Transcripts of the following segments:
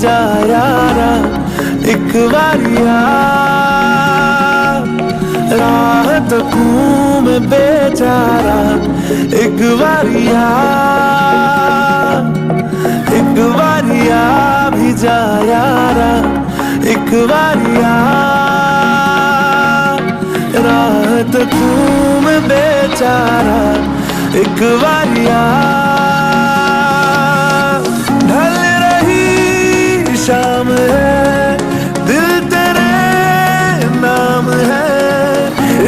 जा यारा एक बारिया, राह तकूं मैं बेचारा एक बारिया, एक बारिया भी जा यारा एक बारिया, राह तकूं मैं बेचारा एक बारिया। ढल रही शाम है, दिल तेरे नाम है,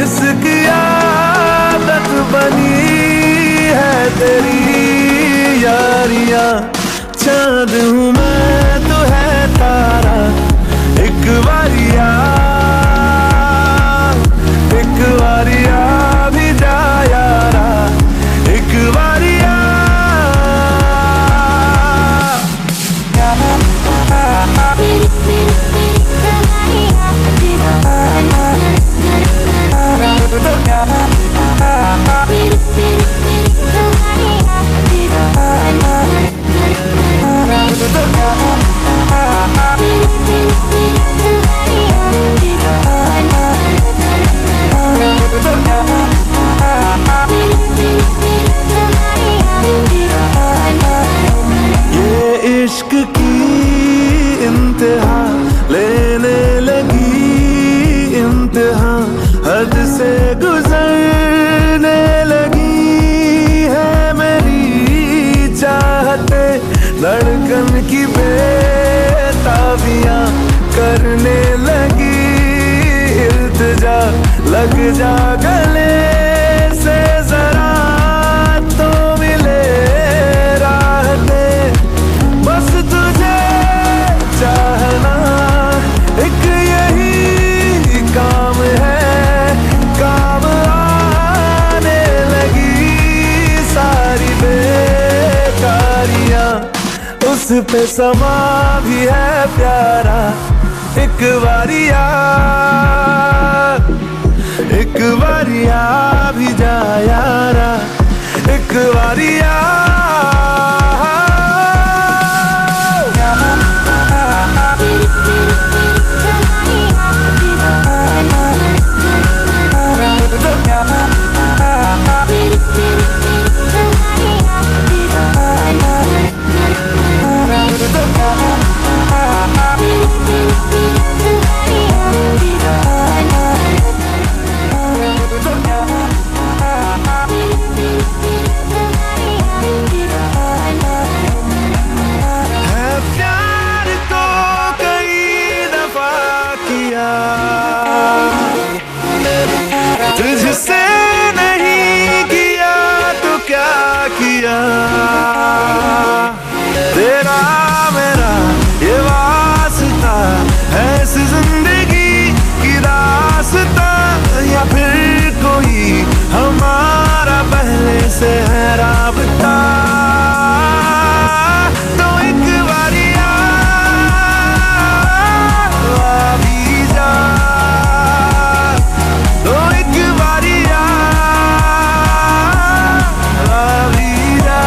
इसकी आदत बनी है तेरी यारियां। चांद हूँ मैं तो है तारा एक बारिया, एक बारिया भी जा यारा एक बारिया। ये इश्क की इंतहा लेने लगी इंतहा, हद से गुजरने लगी है मेरी चाहते, धड़कन की बेताबियां करने लगी इल्तिजा, लग जा गले से जरा तो मिले राहते, बस तुझे चाहना एक यही काम है, काम आने लगी सारी बेकारियां, उस पे समा भी है प्यारा एक बारिया, एक बारिया भी जा यारा एक बारिया। तुझसे नहीं किया तो क्या किया, तेरा मेरा ये वास्ता है इस जिंदगी की रास्ता, या फिर कोई हमारा पहले से है राबता। तो एक बारिया भी जा, तो एक बारिया भी जा,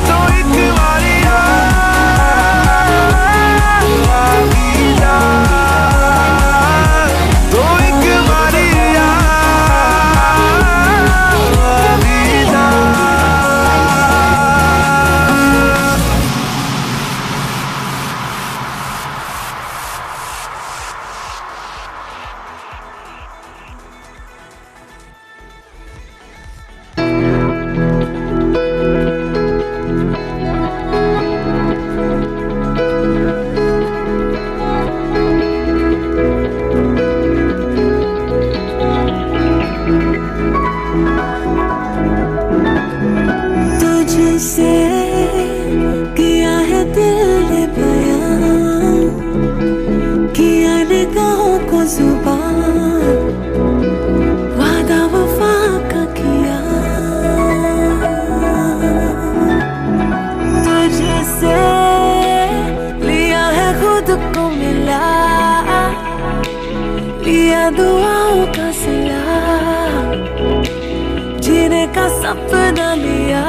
तो एक बारिया भी जा, तो एक बारिया भी जा। तुझसे किया है दिल ने बयां, किया निगाहों को जुबान, वादा वफा का किया। तुझसे लिया है खुद को मिला, लिया दुआओं का सिला, जीने का सपना लिया।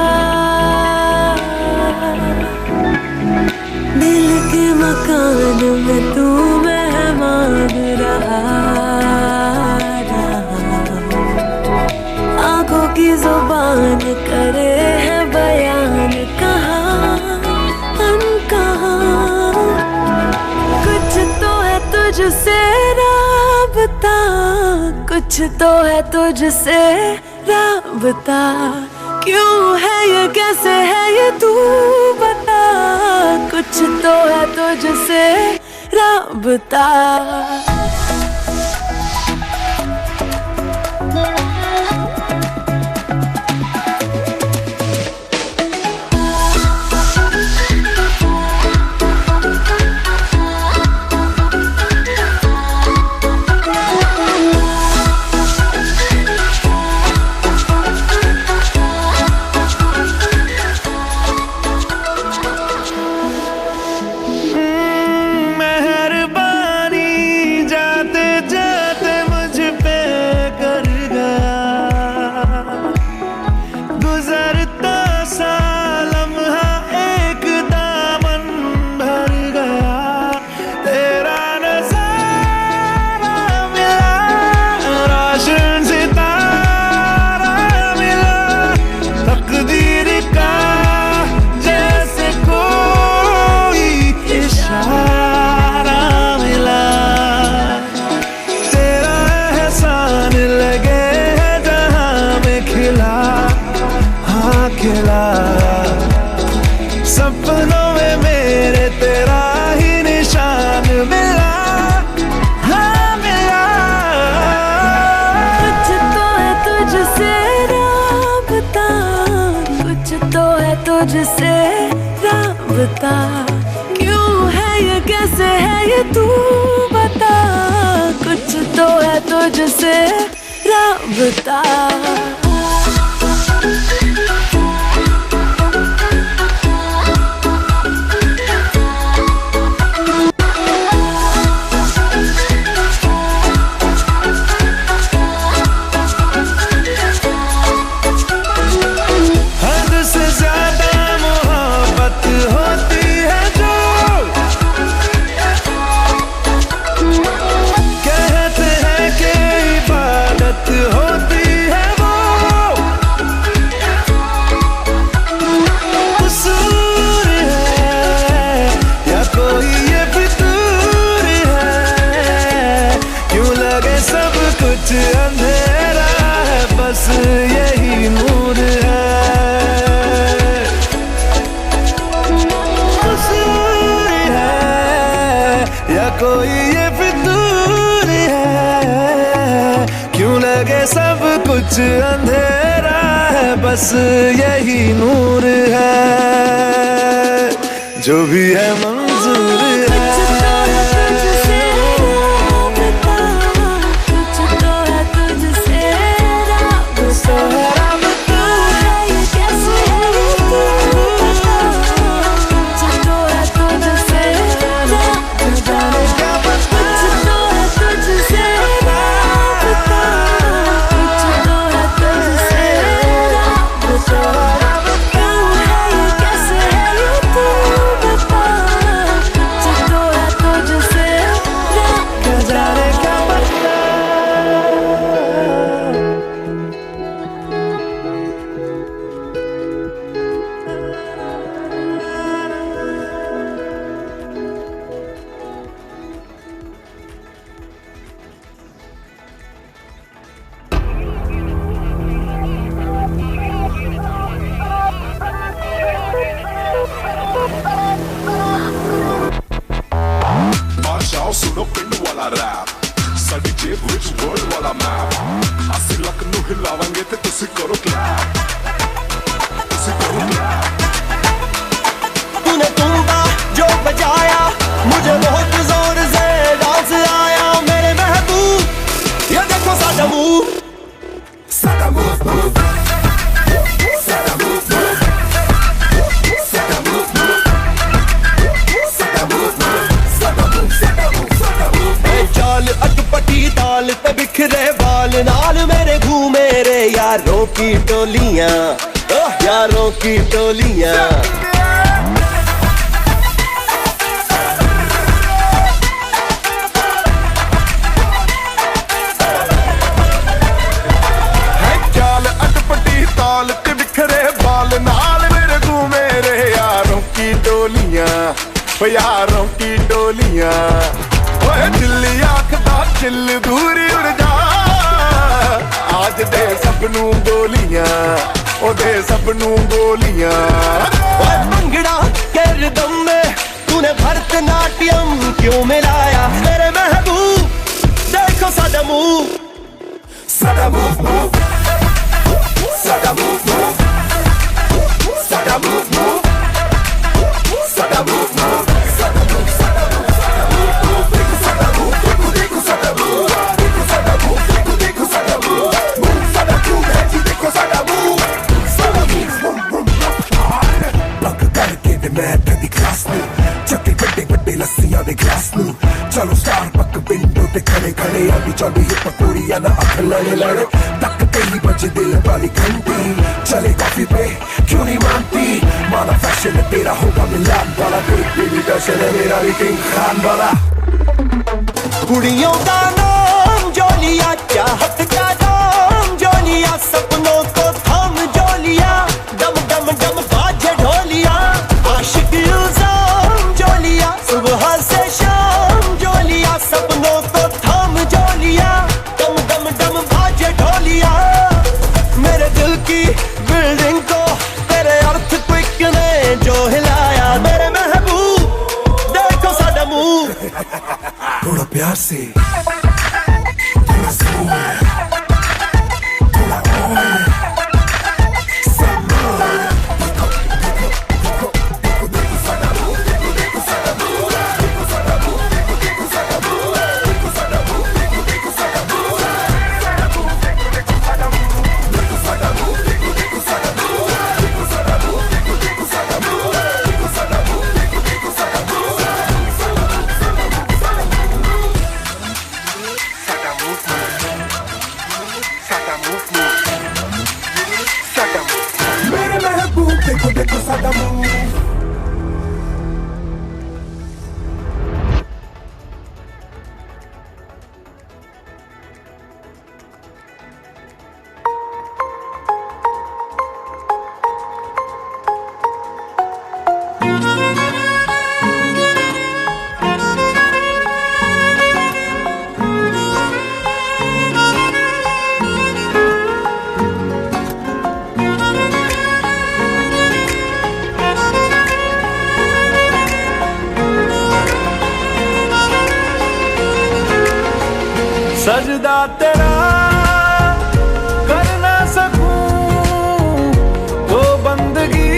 रहा आंखों की जुबान करे है बयान कहाँ अनकहाँ। कुछ तो है तुझसे राबता, कुछ तो है तुझसे राबता। क्यों है ये, कैसे है ये, तू बता। कुछ तो है तुझसे राबता। सपनों में मेरे तेरा ही निशान मिला, हाँ मिला। कुछ तो है तुझसे राबता, कुछ तो है तुझसे राबता। क्यों है ये, कैसे है ये, तू बता। कुछ तो है तुझसे राबता। कुछ अंधेरा है, बस यही नूर है। कसूर है या कोई ये फितूर है, क्यों लगे सब कुछ अंधेरा है, बस यही नूर है। जो भी है मंजूर है। सुनो पिंड वाला रैप साडी जेब विच वर्ल्ड वाला मैप असि लक नु हिलावांगे ते तुसी करो क्लैप तुसी करो क्लैप तूने तुंबा जो बजाया मुझे बहुत जोर से डांस आया मेरे महबूब ये देखो साडा मूव साडा मूव अटपटी ताल ते बिखरे बाल नाल मेरे घूमे रे यारों की टोलियां, यारों की टोलियां। यारों की डोलियां ओए दिल्ली आखदा चिल दूरी उड़ जा आज दे सबनू गोलियां ओ दे सबनू गोलियां ओए भंगड़ा के रिदम में तूने भरतनाट्यम क्यों मिलाया मेरे महबूब देखो साडा मूव साडा मूव मूव साडा मूव मूव साडा मूव मूव साडा मूव मूव लस्सियां दे ग्लास नू चलो स्टार पक विंडो ते खड़े खड़े अभी चली हिप पूरिया ना अख लड़े लड़े तक कई बजे दिल वाली घंटी चले कॉफी पे क्यों नहीं मानती माना फैशन तेरा होगा मिलान वाला तेरी दर्शन है मेरा भी किंग खान वाला कुड़ियों का नाम जो लिया चाहत का नाम जो लिया सपनों को थाम जो लिया डम डम डम बाजे ढोलिया आशिक इल्जाम जो लिया सुबह से शाम जो लिया सपनों को थाम जो लिया डम डम डम बाजे ढोलिया मेरे दिल की बिल्डिंग को तेरे अर्थक्वेक ने जो हिलाया मेरे महबूब देखो साडा मूव थोड़ा प्यार से थोड़ा जोर थोड़ा और सजदा तेरा कर ना सकूं तो बंदगी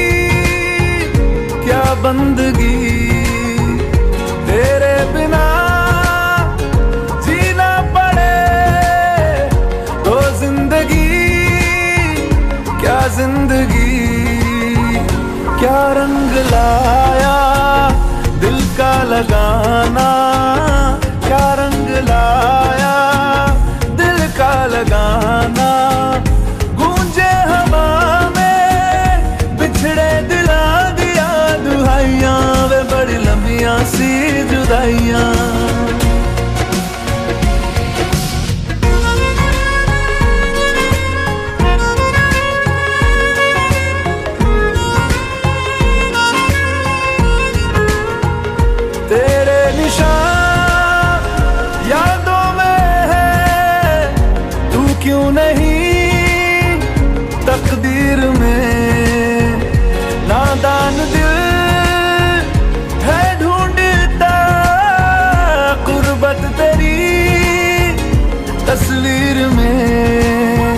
क्या बंदगी तेरे बिना जीना पड़े तो जिंदगी क्या जिंदगी क्या रंग लाया दिल का लगाना क्या रंग लाया का लगाना गूंजे हवा में बिछड़े दिला दिया दुहाइयां वे बड़ी लंबियां सी जुदाइयां तेरे निशान यादों क्यों नहीं तकदीर में नादान दिल है ढूंढता कुर्बत तेरी तस्वीर में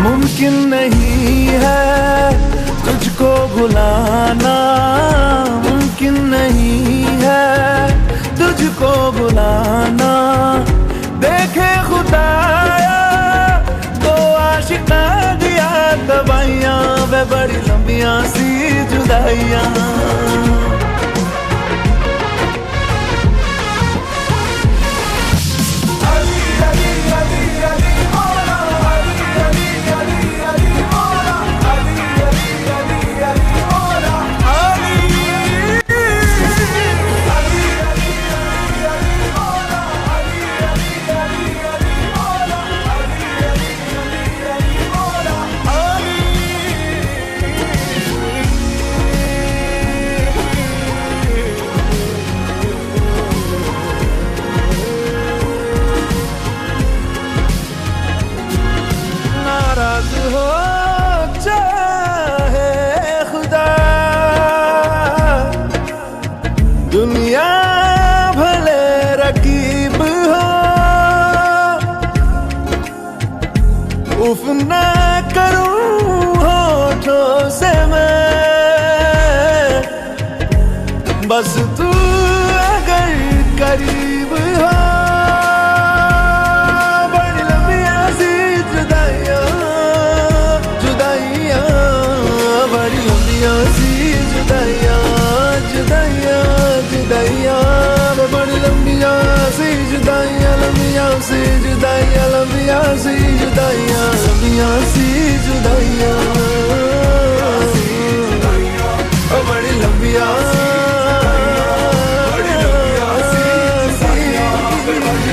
मुमकिन नहीं है तुझको भुलाना मुमकिन नहीं है तुझको भुलाना देखे खुदाया आशिका दिया दवाइयां वे बड़ी लंबियां सी जुदाइयां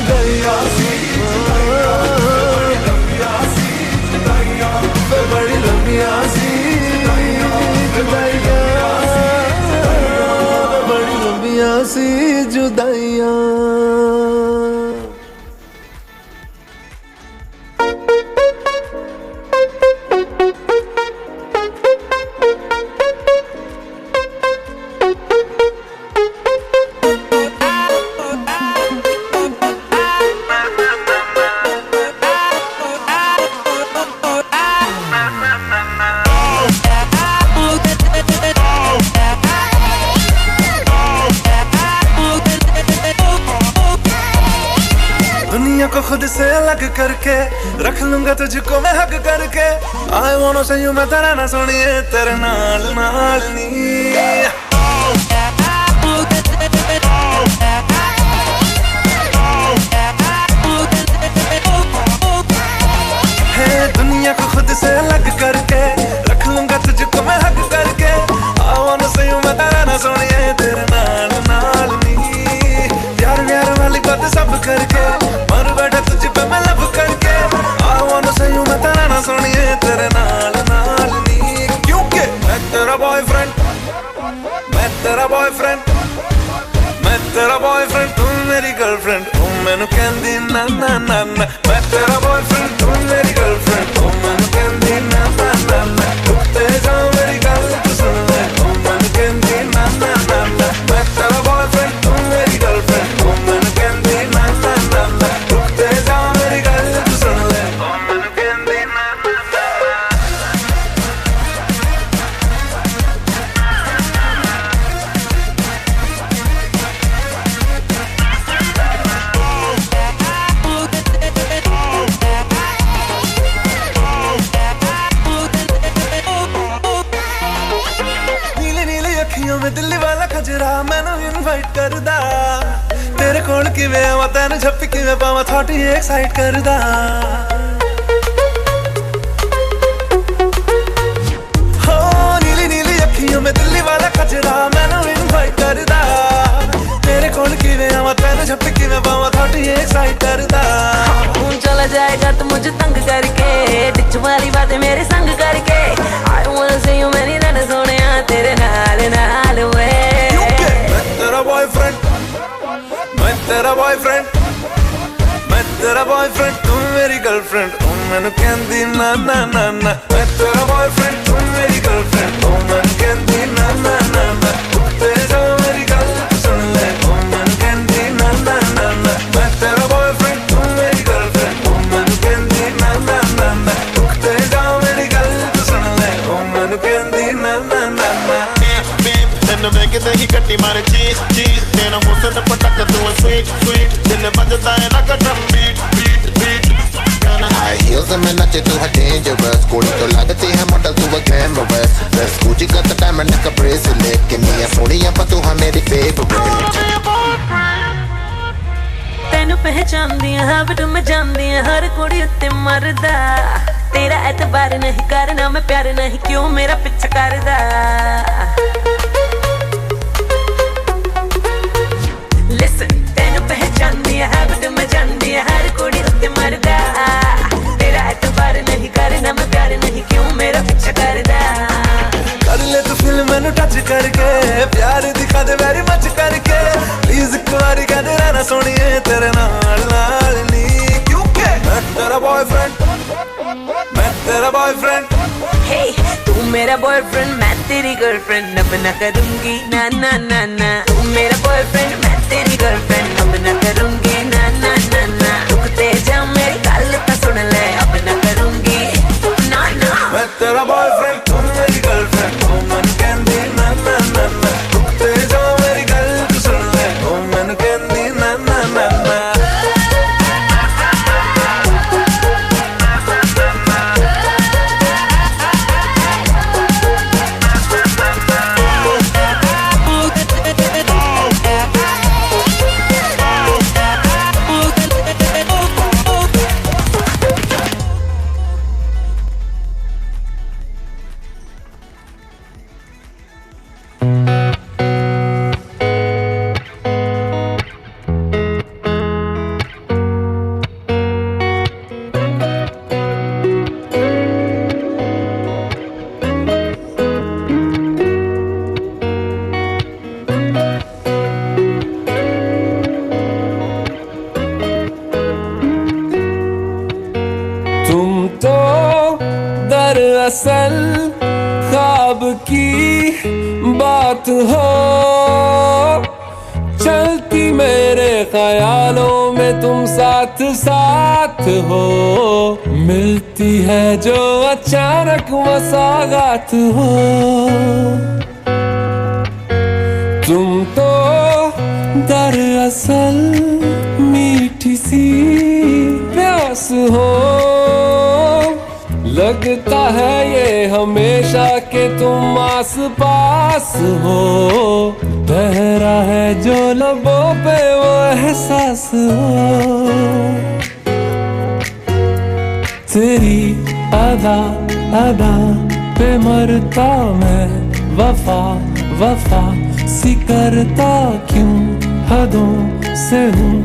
जुदाइयां सी बड़ी लंबियां सी जुदाइयां बड़ी लंबियां सी जुदाइयां को खुद से अलग करके रख लूंगा तुझको मैं हक करके I wanna say you मैं तेरा ना सुनिए तेरे नाल नाल नी है दुनिया को खुद से अलग करके रख लूंगा तुझको मैं हक करके I wanna say you मैं तेरा ना सुनिए तेरे नाल नाल नी प्यार प्यार वाली बात सब करके बैठा तुझ पे मैं लब करके I wanna say you मैं तेरा ना सुनिए तेरे नाल नाल नी क्योंकि मैं तेरा बॉयफ्रेंड मैं तेरा बॉयफ्रेंड मैं तेरा बॉयफ्रेंड तू मेरी गर्लफ्रेंड तू मैनू कहंदी ना ना ना ना मैं तेरा बॉयफ्रेंड तू मेरी गर्लफ्रेंड तू मैनू कहंदी ना ना ना ना रुकते जाओ मेरी गल तू सुन ले तू मैनू कहंदी ना ना ना ना मैं तेरा बॉयफ्रेंड तू मेरी गर्लफ्रेंड तू मैनू कहंदी ना ना ना ना दिल्ली वाला खजरा मैनू इनवाइट करदा तेरे कोल किवें आवां तैनू झप्पी किवें पावां थॉट ही एक्साइट करदा हो नीली नीली अखियों में दिल्ली वाला खजरा मैनू इनवाइट करदा तेरे कोल किवें आवां तैनू झप्पी किवें पावां थॉट ही एक्साइट करदा तू चला जाएगा तो मुझे तंग करके डिच वाली बातें मेरे संग करके I wanna see you मैंने रहना सोनिया तेरे नाल नाल वे मैं तेरा बॉयफ्रेंड मैं तेरा बॉयफ्रेंड मैं तेरा बॉयफ्रेंड तू मेरी गर्लफ्रेंड तू मैनू कहंदी ना ना ना ना मैं तेरा बॉयफ्रेंड तू मेरी गर्लफ्रेंड तू मैनू कहंदी ना ना ना ना रुकते जाओ मेरी गल तू सुन ले तू मैनू कहंदी ना ना ना ना मैं तेरा बॉयफ्रेंड तू मेरी गर्लफ्रेंड तू मैनू कहंदी ना ना ना ना रुकते जाओ मेरी गल तू सुन ले तू मैनू कहंदी ना ना ना ना ਤੈਨੂੰ ਵੇਖਦੇ ਹੀ ਕੱਟੀ ਮਾਰੇ ਚੀਜ਼ ਚੀਜ਼ ਤੇਰਾ ਹੁਸਨ ਪਟਕ ਤੂੰ ਸਵੀਟ ਸਵੀਟ ਦਿਲ ਵੱਜਦਾ ਹੈ ਨਾ ਕਟਮ beat beat beat High heels and man, you too dangerous. Kodi to lagati hai model tu a glamorous. Dress Gucci got the diamond like a bracelet. Kinni hai soniya par tu hai meri favorite. ਤੈਨੂੰ ਪਹਿਚਾਨਦੀ ਆ habit ਮੈਂ ਜਾਣਦੀ ਆ ਹਰ ਕੁੜੀ ਉੱਤੇ ਮਰਦਾ ਤੇਰਾ ਐਤਬਾਰ ਨਹੀਂ ਕਰਨਾ ਮੈਂ ਪਿਆਰ ਨਹੀਂ ਕਿਉਂ ਮੇਰਾ ਪਿੱਛਾ ਕਰਦਾ Listen ਤੈਨੂੰ ਪਹਿਚਾਨਦੀ ਆ habit ਮੈਂ ਜਾਣਦੀ ਆ ਹਰ ਕੁੜੀ ਉੱਤੇ ਮਰਦਾ ਤੇਰਾ ਐਤਬਾਰ ਨਹੀਂ ਕਰਨਾ ਮੈਂ ਪਿਆਰ ਨਹੀਂ ਕਿਉਂ ਮੇਰਾ ਪਿੱਛਾ ਕਰਦਾ कर ले तू फिल्म मैनू टच करके प्यार दिखा दे वेरी मच करके प्लीज एक बारी कह दे रहना सोनिए तेरे नाल नाल नी क्योंकि मैं तेरा बॉयफ्रेंड Hey तू मेरा बॉयफ्रेंड मैं तेरी गर्लफ्रेंड अब ना करूंगी ना ना ना ना तू मेरा बॉयफ्रेंड मैं तेरी गर्लफ्रेंड अब ना करूंगी ना ना ना ना रुकते जा मेरी गल तो सुन ले अब ना करूंगी ना ना मैं तेरा बॉयफ्रेंड तू मेरी गर्लफ्रेंड तू मैनू कहंदी ना ना ना ना रुकते जा मेरी गल तू सुन ले तू मैनू कहंदी ना ना ना ना दरअसल ख्वाब की बात हो, चलती मेरे ख्यालों में तुम साथ साथ हो, मिलती है जो अचानक मसागात हो। तुम तो दरअसल मीठी सी प्यास हो, लगता है ये हमेशा के तुम आस पास हो, बहरा है जो लबों पे वो एहसास हो। तेरी अदा अदा पे मरता मैं, वफा वफा सी करता क्यों, हदों से हूँ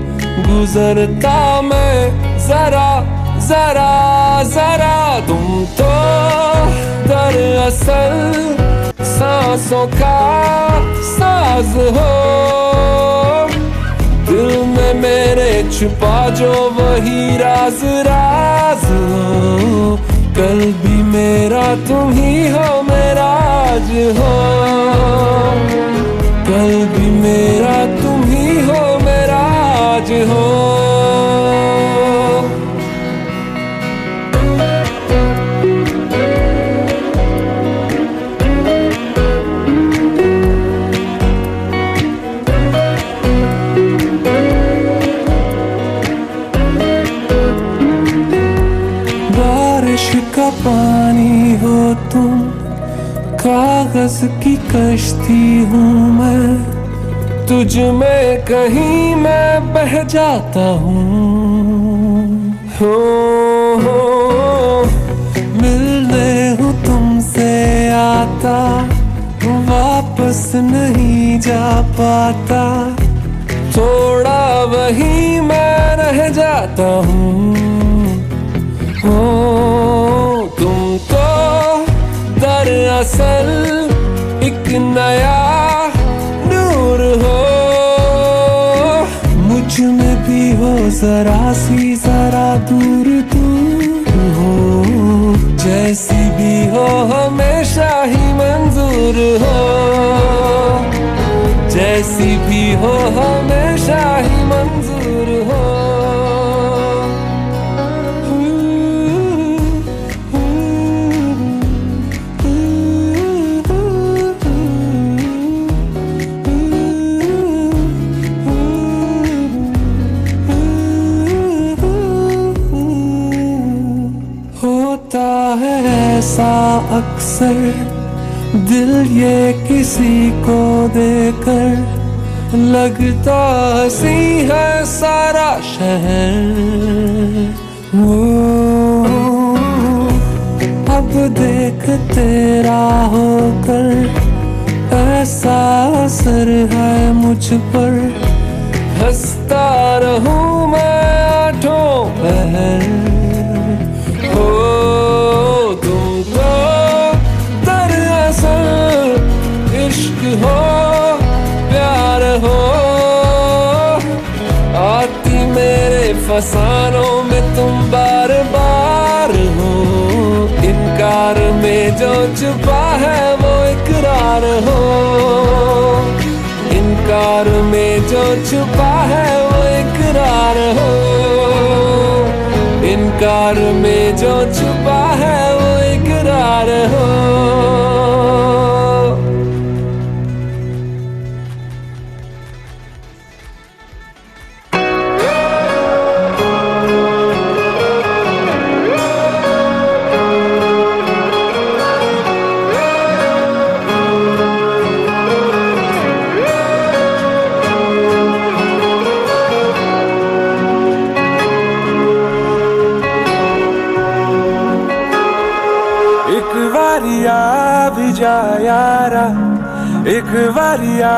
गुजरता मैं, जरा जरा जरा। तुम तो दरअसल सांसों का साज हो, दिल में मेरे छुपा जो वही राज राज हो, कल भी मेरा तुम ही हो मेरा आज हो, कल भी मेरा तुम ही हो मेरा आज हो। बारिश का पानी हो तुम, कागज की कश्ती हूँ मैं, तुझ में कहीं मैं बह जाता हूँ। हो मिलने हूँ तुमसे आता, वापस नहीं जा पाता, थोड़ा वहीं मैं रह जाता हूँ। हो तुम तो दरअसल एक नया नूर हो, मुझ में भी हो जरा सी जरा दूर दूर हो, जैसी भी हो हमेशा ही मंजूर हो, जैसी भी हो हमेशा ही मंजूर हो। ऐसा अक्सर दिल ये किसी को देकर, लगता हंसी है सारा शहर। वो अब देख तेरा होकर ऐसा असर है मुझ पर, हंसता रहूं मैं आठों पहर। हो तुम तो दरअसल इश्क हो प्यार हो, आती मेरे फसानों में तुम बार बार हो, इनकार में जो छुपा है वो इकरार हो, इनकार में जो छुपा है वो इकरार हो, इनकार में जो छुपा है वो इकरार हो। भी जा यारा एक बारिया,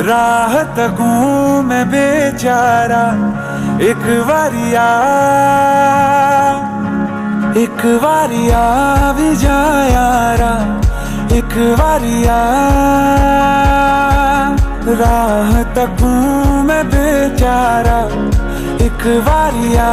राह तकूं मैं बेचारा एक बारिया, एक बारिया भी जा यारा एक बारिया, राह तकूं मैं बेचारा एक बारिया।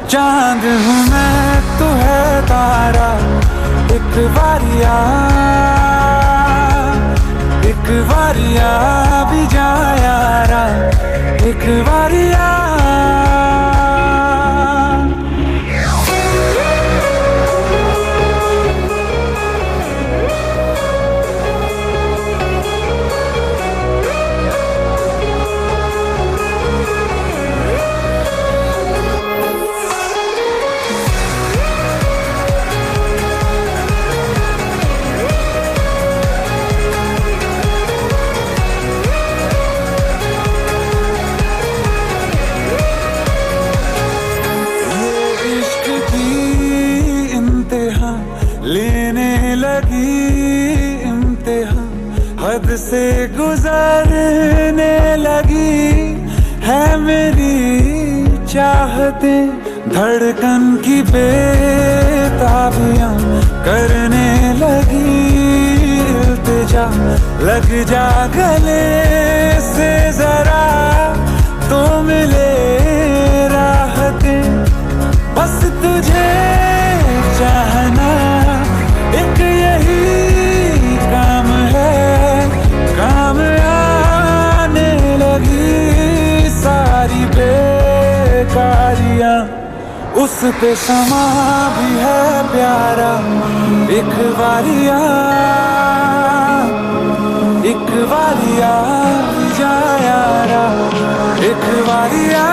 चांद हूँ मैं तू है तारा, एक बारिया भी जा यारा, एक बारिया। लेने लगी इम्तिहान, हद से गुजरने लगी है मेरी चाहतें, धड़कन की बेताबियां करने लगी इल्तिजा, लग जा गले से जरा तो मिले राहतें, बस तुझे चाहना एक यही काम है, काम आने लगी सारी बेकारियां, उस पे समा भी है प्यारा, एक बारिया भी जा यारा, एक बारिया।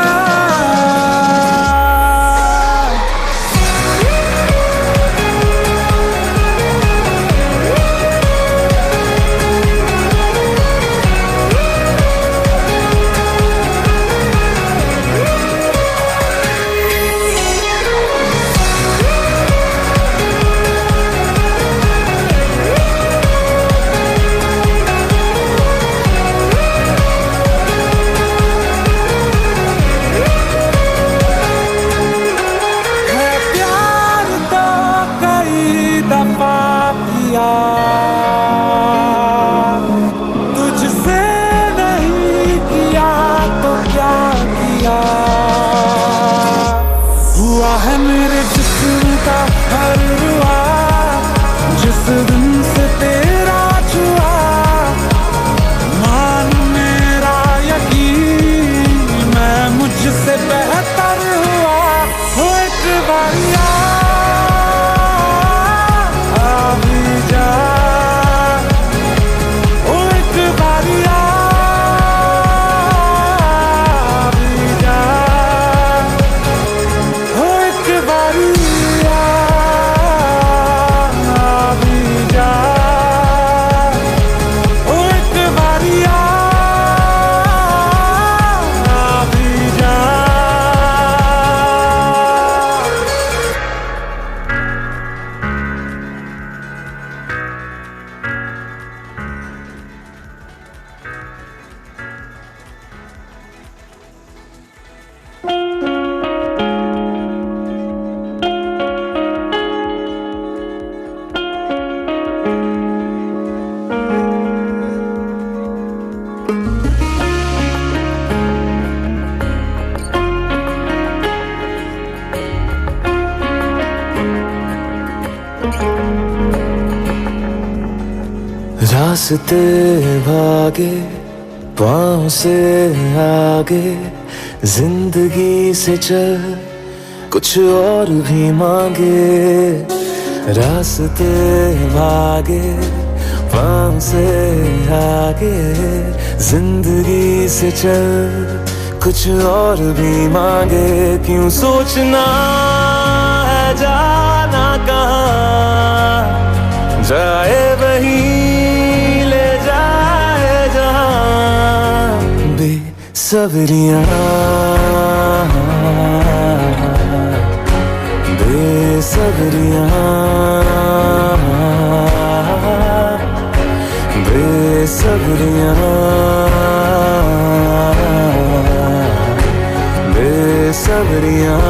तुझसे नहीं किया तो क्या किया, हुआ है मेरे जिस्म का हर रुआ, जिस दिन से तेरा छुआ, मान मेरा यकीन मैं मुझसे बेहतर हुआ, हो एक बारिया रास्ते भागे पाँव से आगे, जिंदगी से चल कुछ और भी मांगे, रास्ते भागे पाँव से आगे, जिंदगी से चल कुछ और भी मांगे, क्यों सोचना है जाना कहाँ, जाए वही ले जाए जहाँ, बेसब्रियाँ बेसब्रियाँ बेसब्रियाँ बेसब्रियाँ।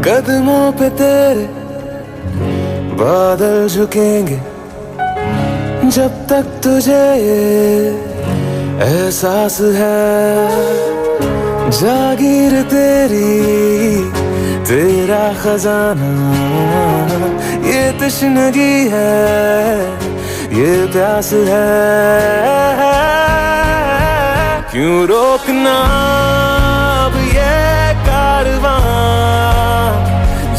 कदमों पे तेरे बादल झुकेंगे जब तक तुझे एहसास है जागीर तेरी तेरा खजाना ये तश्नगी है ये प्यास है क्यों रोकना अब ये कारवां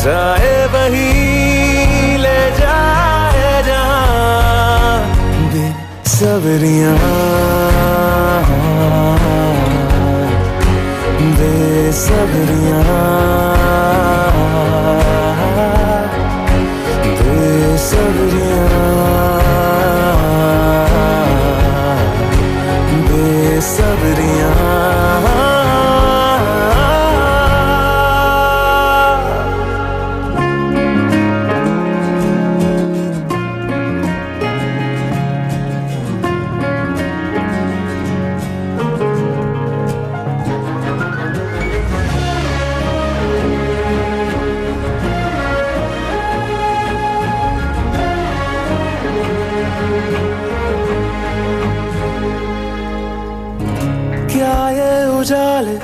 जाए वही ले जाए जहां बेसब्रियां बेसब्रियां बेसब्रियां बेसब्रियां क्या ये उजाले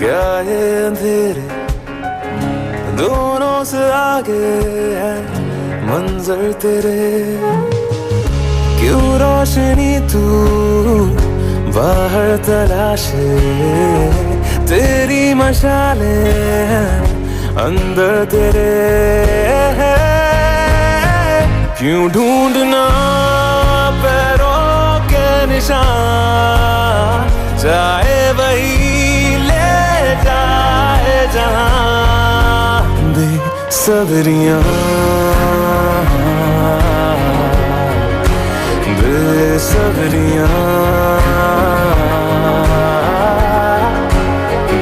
क्या ये अंधेरे दोनों से आगे है मंजर तेरे क्यों रोशनी तू बाहर तलाशे तेरी मशाले अंदर तेरे क्यों ढूंढना पैरों के निशान जाए वही ले जाए जहां बेसब्रियां बेसब्रियां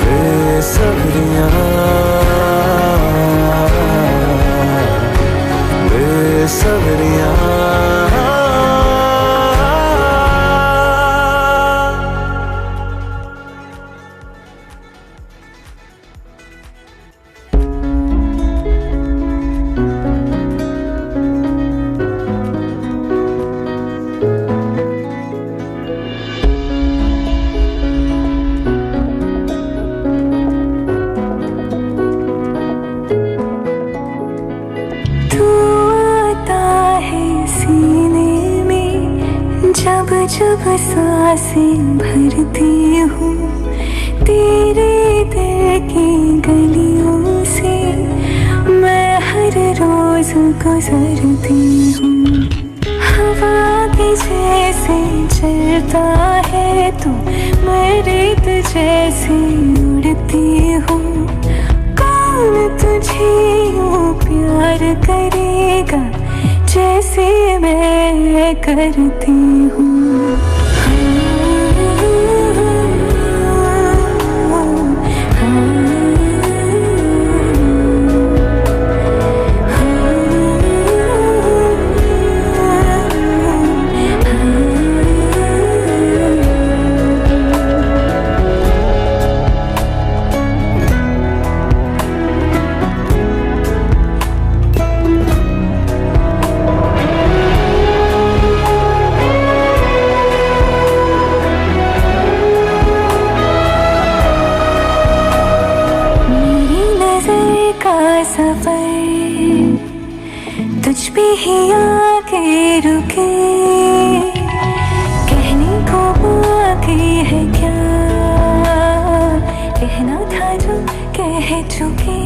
बेसब्रियां बेसब्रियां जब सांसें भरती हूँ तेरे दिल की गलियों से मैं हर रोज गुजरती हूँ हवा के जैसे चलता है तो मैं रेत जैसे उड़ती हूँ कौन तुझे यूँ प्यार करेगा जैसे मैं करती हूँ तुझ पे ही आके रुके कहने को बाकी है क्या कहना था जो कह चुके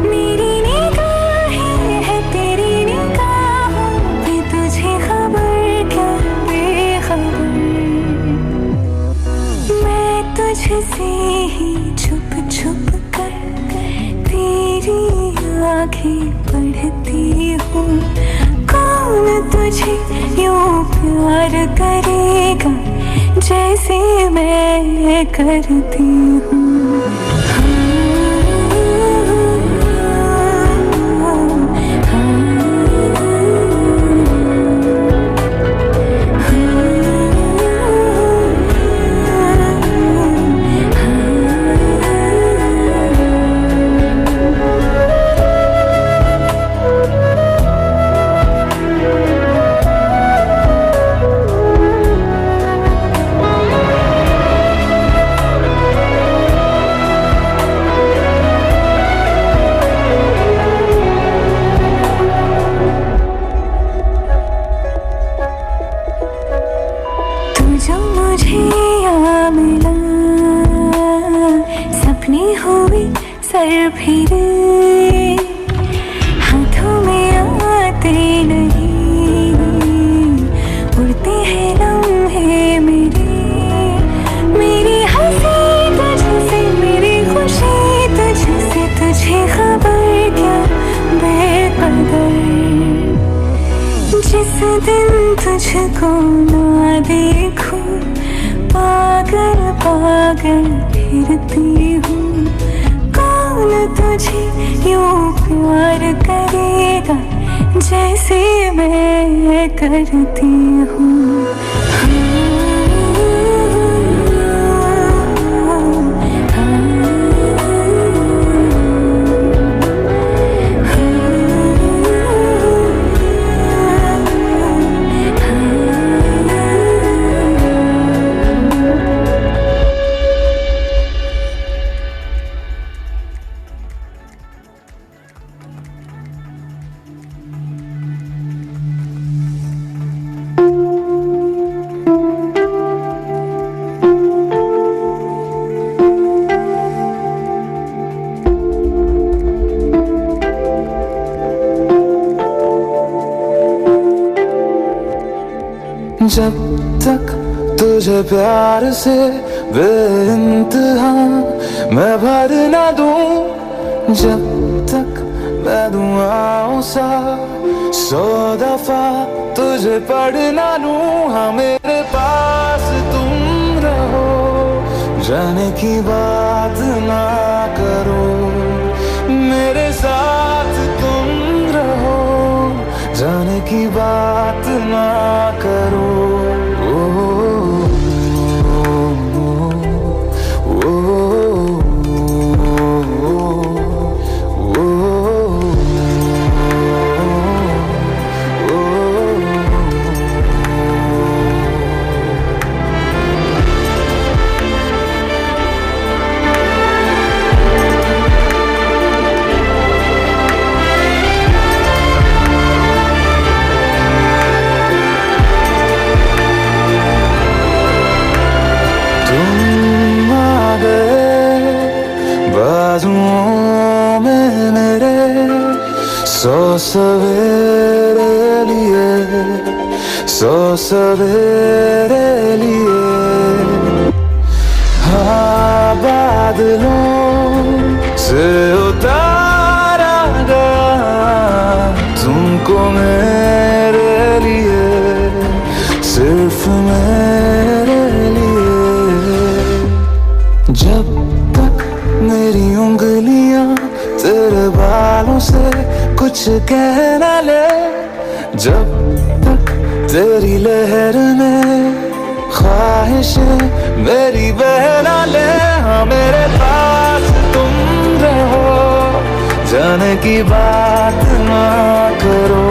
मेरी निगाहें है तेरी निगाहों पे तुझे खबर क्या बेखबर मैं तुझसे ही छुप छुप कर तेरी आँखें पढ़ती हूँ कौन तुझे यूँ प्यार करेगा जैसे मैं करती हूँ सर फिरे, हाथों में आते नहीं, उड़ते हैं लम्हे मेरे, मेरी हंसी तुझसे, मेरी खुशी तुझसे, तुझे खबर क्या बेकदर। जिस दिन तुझको ना देखूं, पागल पागल फिरती हूँ। कौन तुझे यूं प्यार करेगा जैसे मैं करती हूँ। जब तक तुझे प्यार से बेइंतहा मैं भर ना दूं, जब तक मैं दुआओं सा 100 दफा तुझे पढ़ ना लूं। हाँ मेरे पास तुम रहो, जाने की बात ना करो, मेरे साथ तुम रहो, जाने की बात ना करो। बाजुओं में मेरे 100 सवेरे लिए, 100 सवेरे लिए। हाँ बादलों से उतारा गया तुमको मेरे लिए, सिर्फ मेरे लिए। जब मेरी उंगलियां तेरे बालों से कुछ कह ना ले, जब तक तेरी लहर में ख्वाहिशें मेरी बह ना ले। हाँ मेरे पास तुम रहो, जाने की बात ना करो,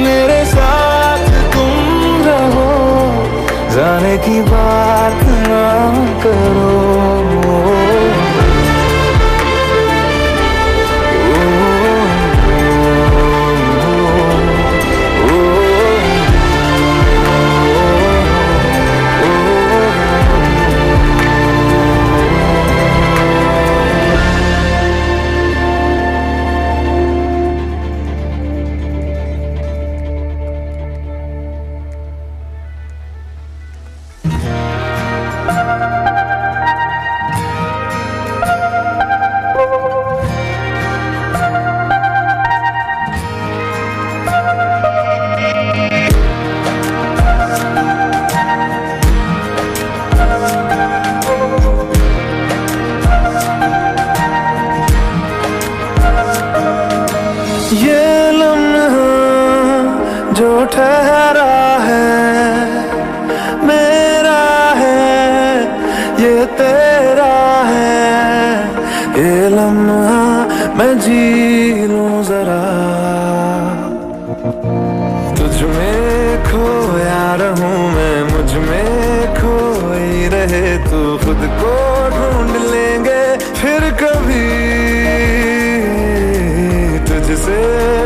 मेरे साथ तुम रहो, जाने की बात ना करो। ठहरा है मेरा है, ये तेरा है, ये लम्हा मैं जी लूं जरा। तुझ में खोया रहूं मैं, मुझ में खोई रहे तू, खुद को ढूंढ लेंगे फिर कभी। तुझसे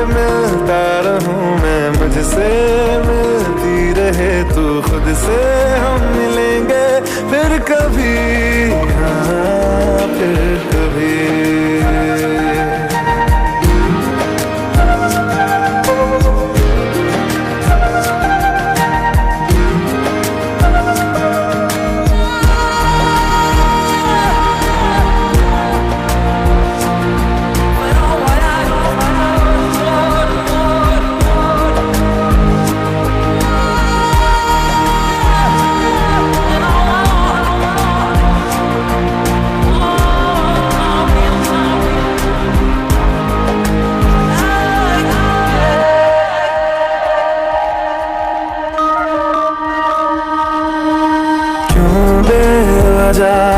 मिलता रहूं मैं, मुझसे मिलती रहे तू, खुद से हम मिलेंगे फिर कभी, हाँ फिर कभी।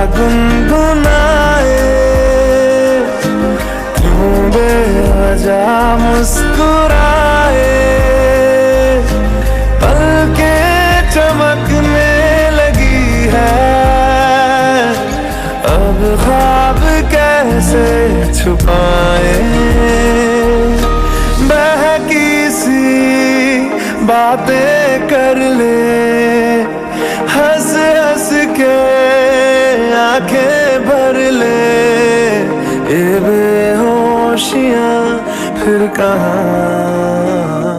गुनगुनाए, क्यों बेवजह मुस्कुराए, पलकें चमकने लगी है, अब ख्वाब कैसे छुपाए, बहकी सी बातें कर ले, हंस हंस के आंखें भर ले, ये बेहोशियां फिर कहाँ,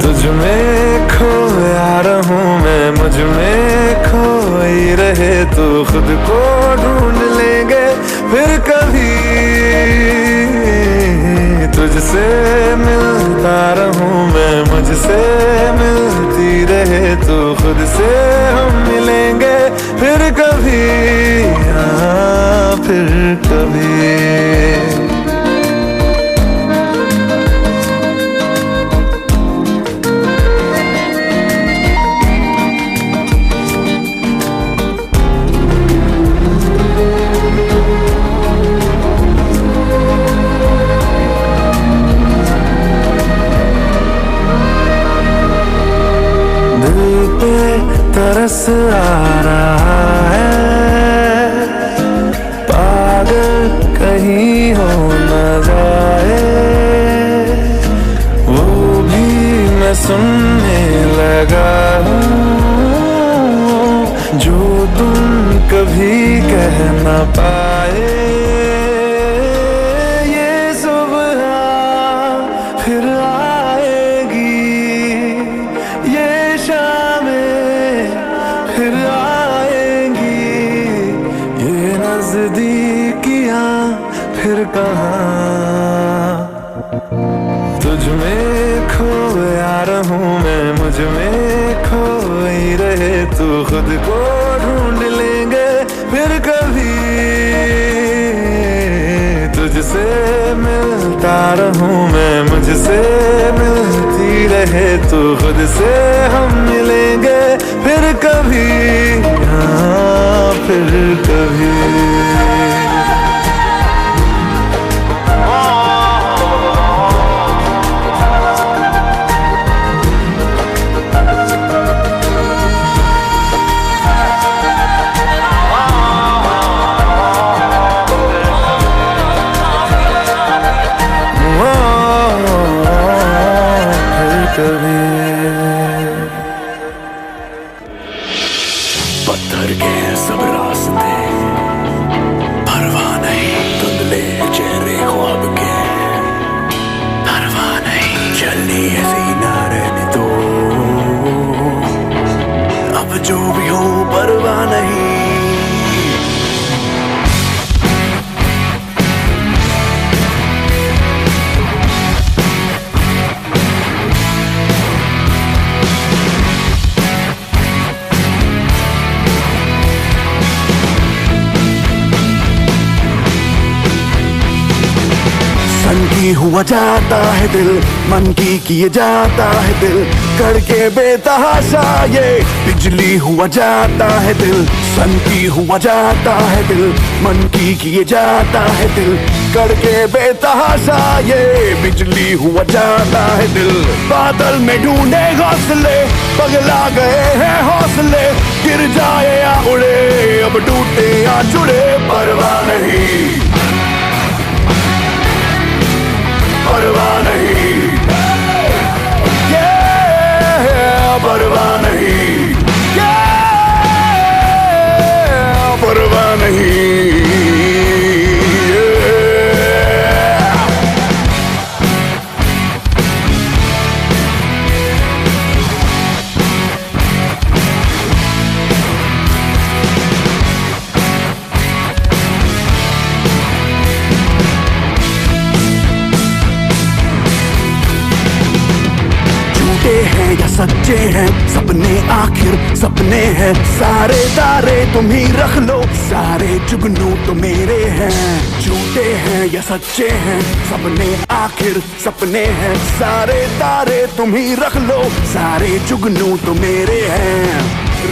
तुझ में खोया रहूं मैं, मुझ में खोई रहे तू, खुद को ढूंढ लेंगे फिर कभी, तुझसे मिलता रहूं मैं, मुझसे मिलती रहे तू, खुद से हम मिलेंगे फिर कभी, हाँ फिर कभी। तरस आ रहा है, पागल कहीं हो न जाए, वो भी मैं सुनने लगा हूँ, जो तुम कभी कह न पाए, ये सुबह फिर आएगी, ये शामें फिर आएंगी, ये नजदीकियां फिर कहाँ, तुझ में खोया रहूं मैं, मुझ में खोई रहे तू, खुद को ढूंढ लेंगे फिर कभी, तुझसे मिलता रहूं मैं, मुझसे मिलती रहे तू, खुद से हम मिलेंगे फिर कभी, हाँ फिर कभी। पत्थर के सब रास्ते, परवाह नहीं धुंधले चेहरे ख्वाब के, परवाह नहीं चलनी ऐसी ना रहने दो, अब जो भी हो परवाह नहीं। मन की हुआ जाता है दिल, मन की किए जाता है दिल, करके बेतहाशा ये बिजली हुआ जाता है दिल, सन की हुआ जाता है दिल, मन की किए जाता है दिल, करके बेतहाशा ये बिजली हुआ जाता है दिल, बादल में ढूंढे घोंसले, पगला गए हैं हौसले, गिर जाए या उड़े, अब टूटे या जुड़े, परवाह नहीं, परवाह नहीं, परवाह नहीं, परवाह नहीं। हैं या सच्चे हैं सपने आखिर सपने हैं सारे तारे तुम ही रख लो, सारे जुगनू तो मेरे हैं, झूठे हैं या सच्चे हैं सपने आखिर सपने हैं, सारे तारे तुम ही रख लो, सारे जुगनू तो मेरे हैं।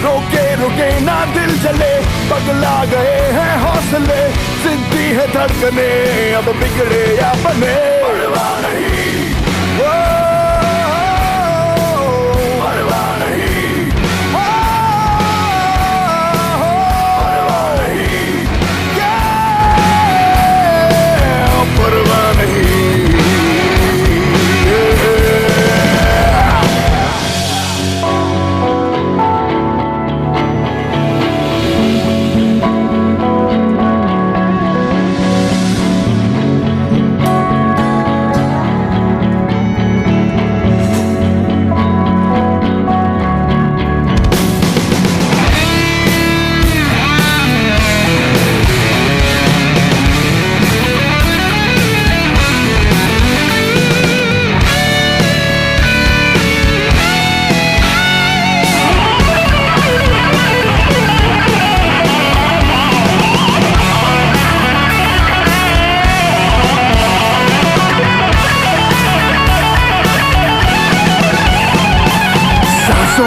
रोके रोके ना दिल जले, पगला गए हैं हौसले, जिद्दी है धड़कने अब बिगड़े या बने, परवाह नहीं परवाह नहीं परवाह नहीं परवाह नहीं।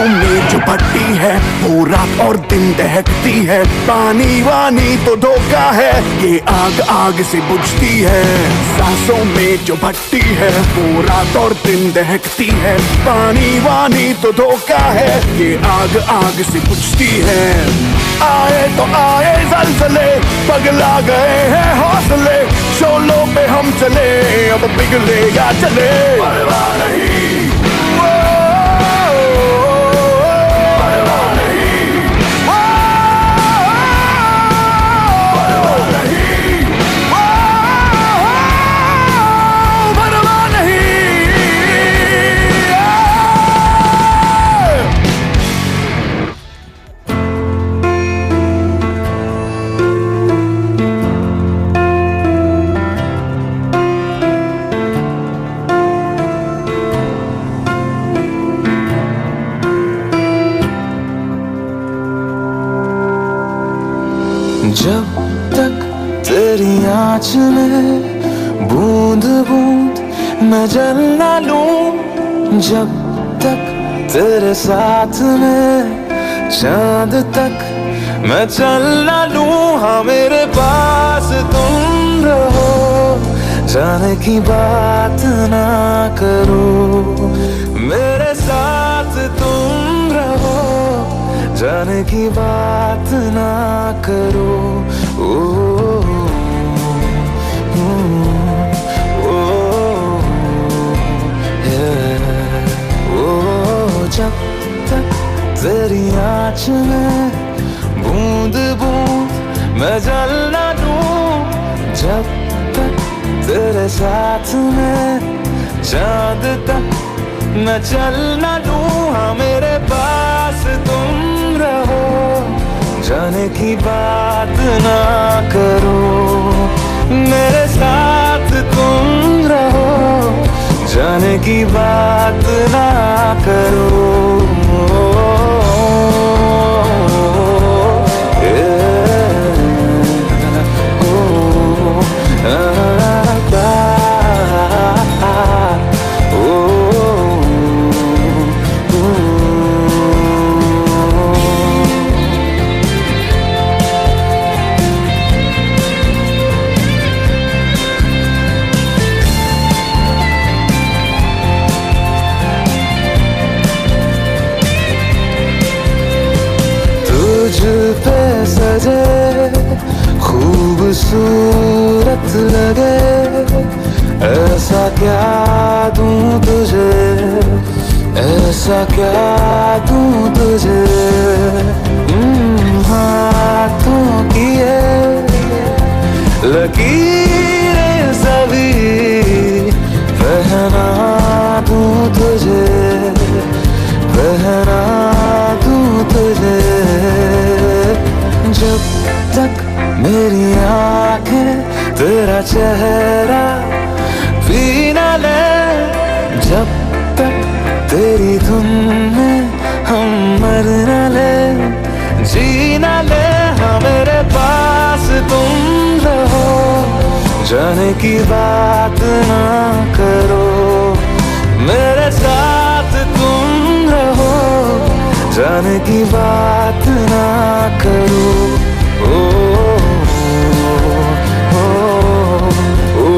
में जो भट्टी है वो रात और दिन दहकती है, पानी वानी तो धोखा है ये आग आग से बुझती है, सांसों में जो भट्टी है वो रात और दिन दहकती है, पानी वानी तो धोखा है ये आग आग से बुझती है। आए तो आए ज़लज़ले, पगला गए हैं हौसले, शोलों पे हम चले अब पिघले या चले, परवाह नहीं जब तक तेरी आँच में बूंद बूंद मैं जल ना लूं, जब तक तेरे साथ में चांद तक मैं चल ना लूं, हाँ मेरे पास तुम रहो, जाने की बात ना करो, मेरे साथ तुम रहो, जाने की बात ना करो। ओ, जब तक तेरी आँच में बूंद बूंद मैं जल ना लूं, जब तक तेरे साथ में चांद तक मैं चल ना लूं, हाँ मेरे पास तुम रहो, जाने की बात ना करो, मेरे साथ तुम रहो, जाने की बात ना करो। पे सजे खूबसूरत लगे, ऐसा क्या दूं तुझे, ऐसा क्या दूं तुझे, हाथों की लकीरें सभी पहना दूं तुझे, पहना दूं तुझे, जब तक मेरी आंखें तेरा चेहरा पी ना ले, जब तक तेरी धुन में हम मर न ले जी न ले, हाँ मेरे पास तुम रहो, जाने की बात ना करो, मेरे साथ तुम रहो, जाने की बात ना करो। ओ, ओ, ओ,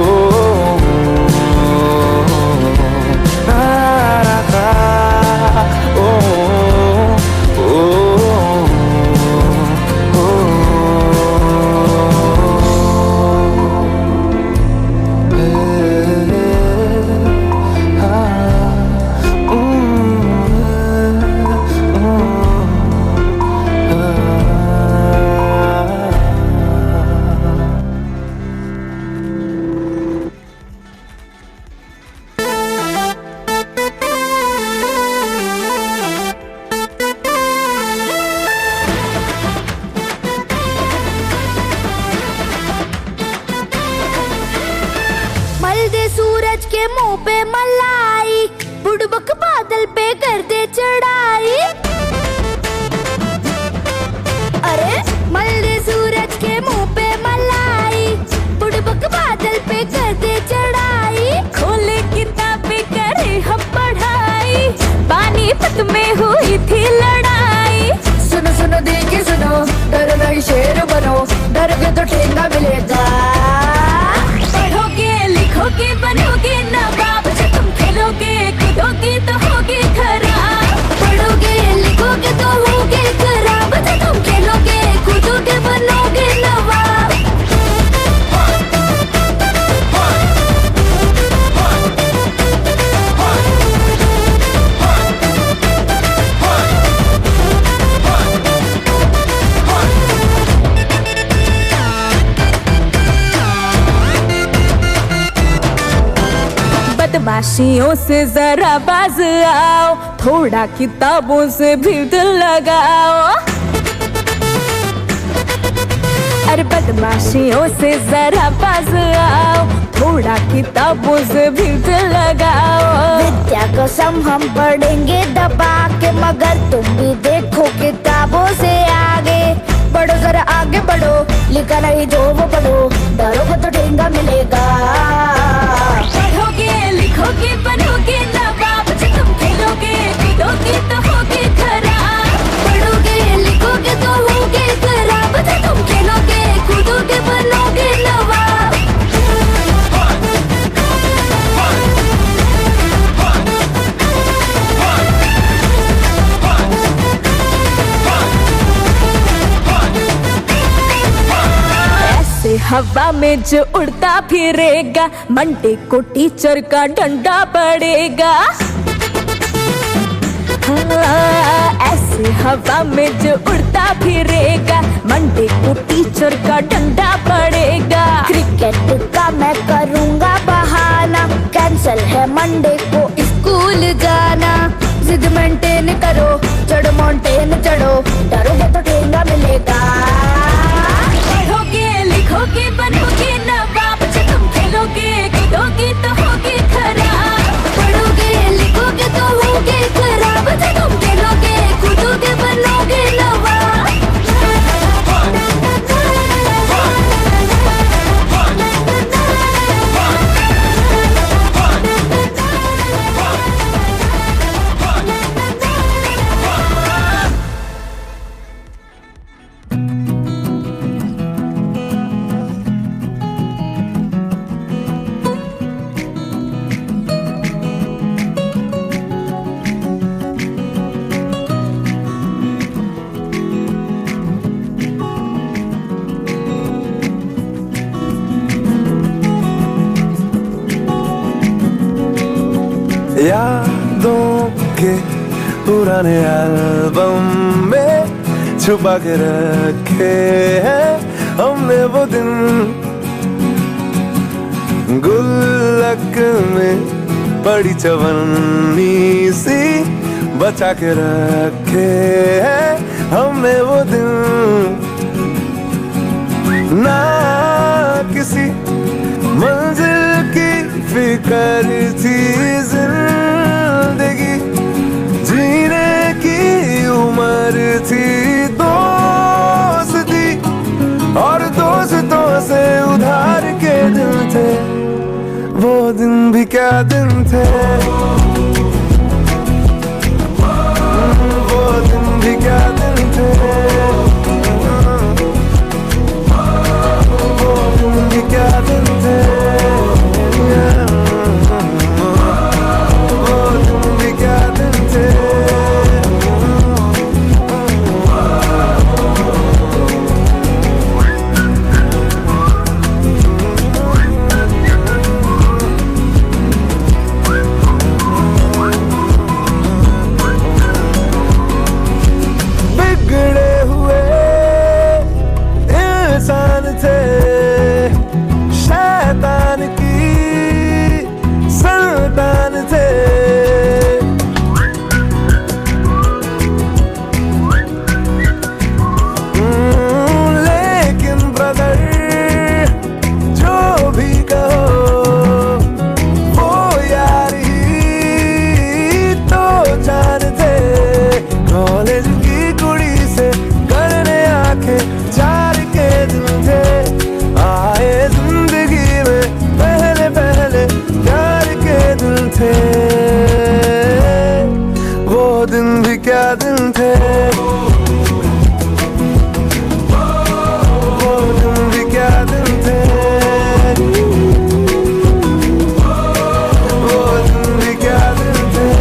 में हुई थी लड़ाई। सुनो सुनो देखिए सुनो, डरो नहीं शेर बनो, डरोगे तो ठेंगा मिलेगा। पढ़ोगे लिखोगे बनोगे नवाब, जो तुम खेलोगे कूदोगे तो होगे खराब। पढ़ोगे लिखोगे तो होगे खराब, जो तुम खेलोगे कूदोगे बनोगे नवाब। बदमाशियों से जरा बाज आओ, थोड़ा किताबों से भी दिल लगाओ। अरे बदमाशियों से जरा बाज आओ, थोड़ा किताबों से भी दिल लगाओ। विद्या कसम हम पढ़ेंगे दबा के, मगर तुम भी देखो किताबों से आगे बढ़ो, जरा आगे बढ़ो, लिखा नहीं जो वो पढ़ो, डरोगे तो ठेंगा मिलेगा। पढ़ोगे लिखोगे बनोगे नवाब, जो तुम खेलोगे कूदोगे तो होगे खराब। पढ़ोगे लिखोगे तो होगे खराब, जो तुम खेलोगे कूदोगे बनोगे नवाब। ऐसे हवा में जो उड़ता फिरेगा, मंडे को टीचर का डंडा पड़ेगा। ऐसे हवा में जो उड़ता फिरेगा, मंडे को टीचर का डंडा पड़ेगा। क्रिकेट का मैं करूँगा बहाना, कैंसल है मंडे को स्कूल जाना। जिद मेंटेन करो, चढ़ो माउंटेन चढ़ो, डरोगे तो ठेंगा मिलेगा। पढ़ोगे लिखोगे बनोगे नवाब, जो तुम खेलोगे कूदोगे तो होगे खराब। पढ़ोगे लिखोगे तो होगे खराब, जो तुम खेलोगे कूदोगे बनोगे नवाब। यादों के पुराने एल्बम में छुपा के रखे हैं हमने वो दिन, गुल्लक में पड़ी चवन्नी सी बचा के रखे हैं हमने वो दिन। ना किसी मंजिल की फिक्र थी, जिंदगी जीने की दिन थे, वो दिन भी क्या दिन थे, वो दिन भी क्या दिन थे, वो दिन भी क्या दिन थे। वो दिन भी क्या दिन थे, वो दिन भी क्या दिन थे, वो दिन भी क्या दिन थे।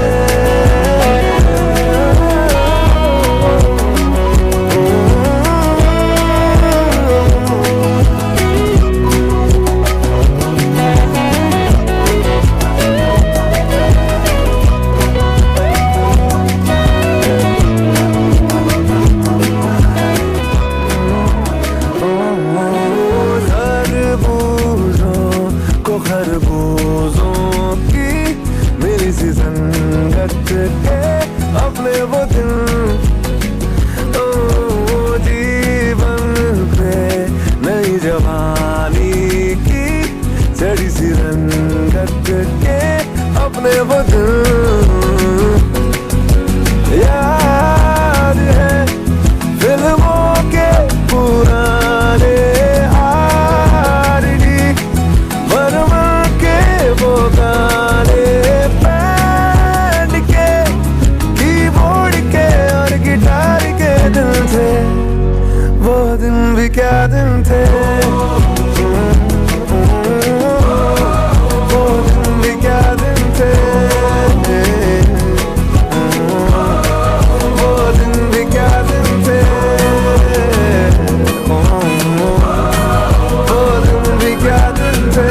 खरबूजों की मेरी सी संगत के अपने वो दिन, ओ जीवन पे नई जवानी की चढ़ी सी रंगत के अपने वो दिन याद है फिल्मों के पुराने वो गाने बैंड के कीबोर्ड के और गिटार के दिन थे, वो दिन भी क्या दिन थे, वो दिन भी क्या दिन थे, वो दिन भी क्या दिन थे, वो दिन भी क्या दिन थे।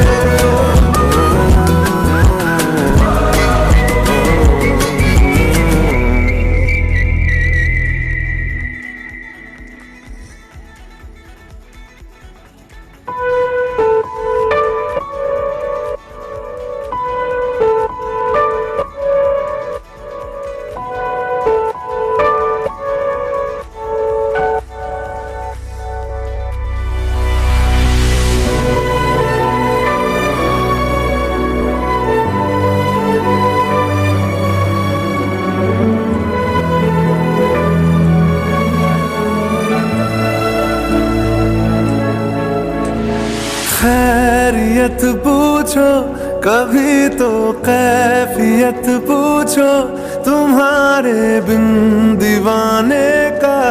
खैरियत पूछो कभी तो कैफियत पूछो, तुम्हारे बिन दीवाने का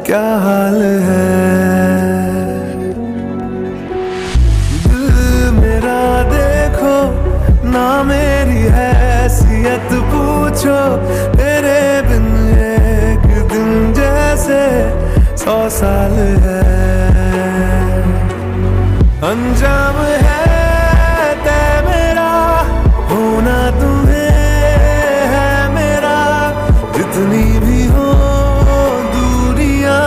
क्या हाल है। दिल मेरा देखो ना मेरी हैसियत पूछो, तेरे बिन एक दिन जैसे 100 साल है। अंजाम है तय मेरा होना तुम्हें है मेरा, जितनी भी हो दूरियां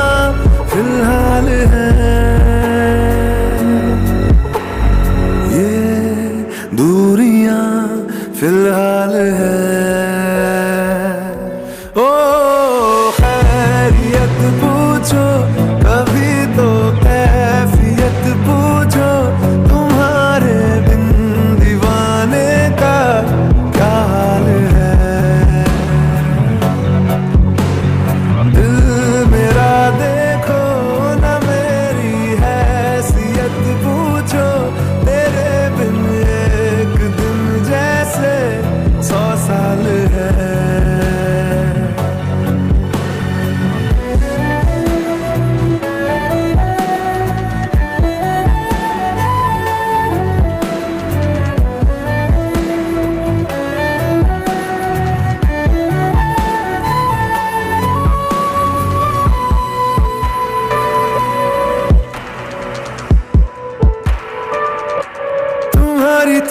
फिलहाल हैं, ये दूरियां फिलहाल हैं। ओ खैरियत पूछो कभी तो कैफियत पूछो,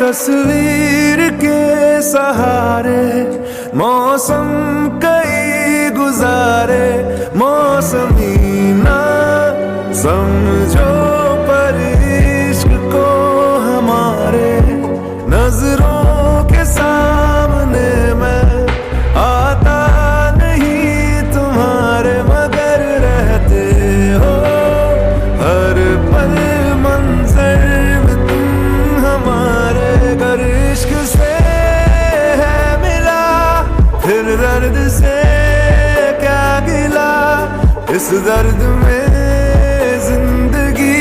तस्वीर के सहारे मौसम कई गुजारे, मौसमी ना समझो पर इश्क को हमारे, नजरों के सामने मैं आता नहीं तुम्हारे, मगर रहते हो हर पल मंजर में तुम हमारे। अगर इश्क से है मिला फिर दर्द से क्या गिला, इस दर्द में जिंदगी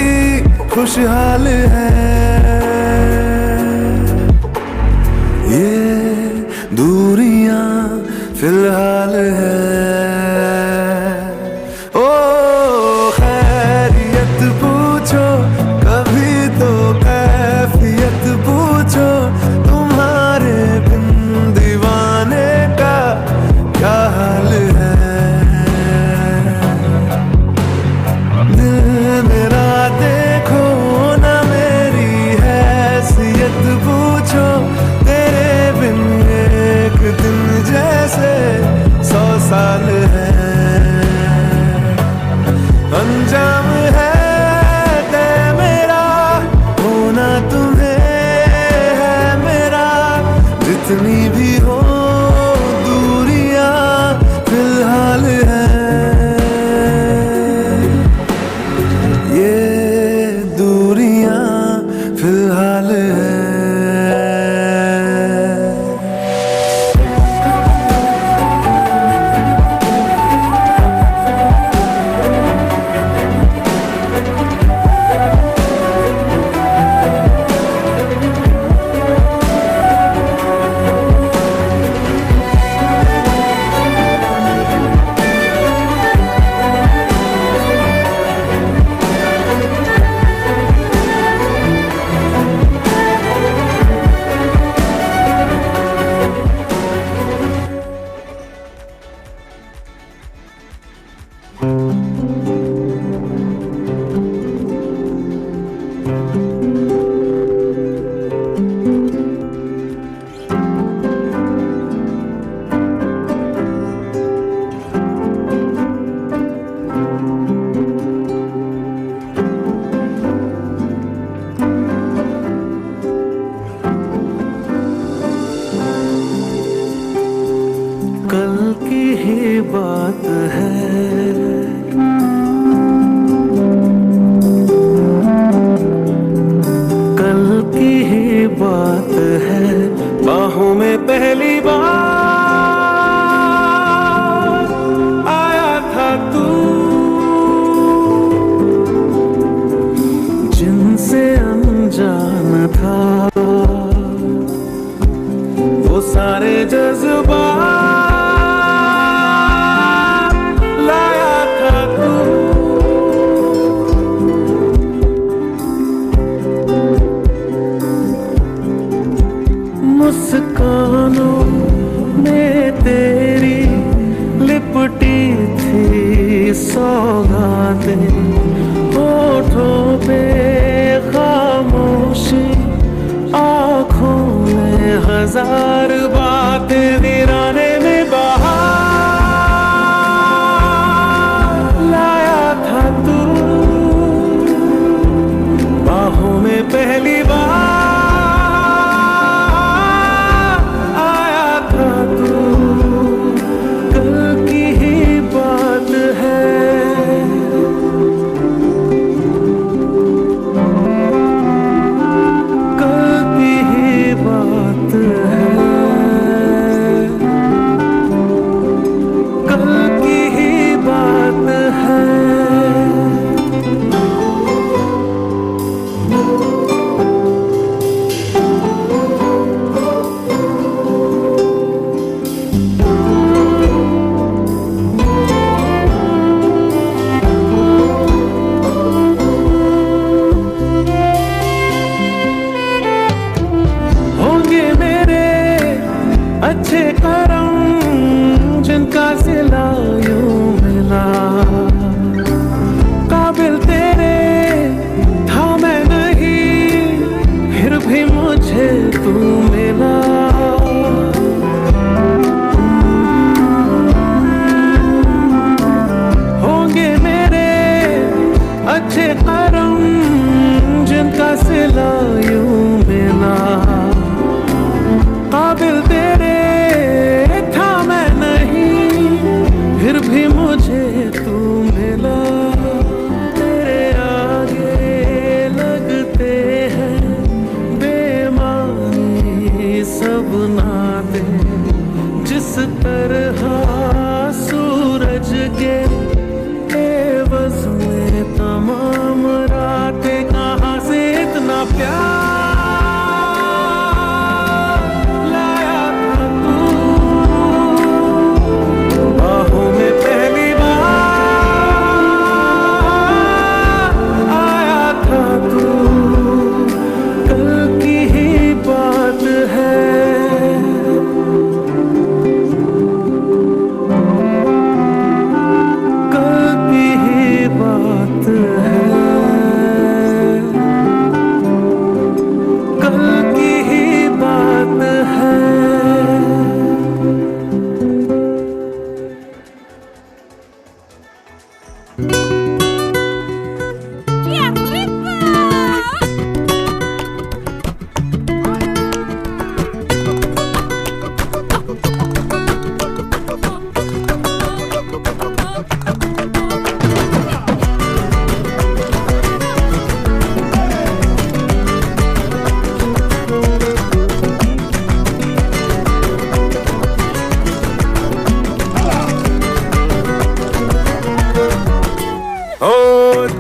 खुशहाल है। ये दूरियां फिलहाल है। ओ खैरियत पूछो कभी तो कैफियत पूछो, तुम्हारे बिन दीवाने का क्या हाल है। दिल मेरा देखो ना मेरी हैसियत पूछो, तेरे बिन एक दिन जैसे 100 साल है। अंजाम है तय मेरा होना तुम्हें है मेरा, जितनी भी हो दूरियां फिलहाल है। ये दूरियां फिलहाल है। कल की ही बात है, कल की ही बात है, बाहों में पहली बार आया था तू, जिनसे अनजान था वो सारे जज्बात मुस्कानों में तेरी लिपटी थी सौगातें, होठों पे खामोशी, आँखों में 1000 बातें, वीराने में बहार लाया था तू, बाहों में पहली बार अच्छे करम जिनका सिला यूं मिला, काबिल तेरे था मैं नहीं, फिर भी मुझे तू मिला। होंगे मेरे अच्छे करम जिनका सिला यूं मिला। काबिल तेरे था मैं नहीं, फिर भी मुझे तू मिला। तेरे आगे लगते हैं बेमानी सब नाते, जिस तरह सूरज के एवज में तमाम रातें। कहाँ से इतना प्यार लाया था तू, बाहों में पहली बार आया था तू। कल की ही बात है, कल की ही बात है, कल की ही बात है। ओ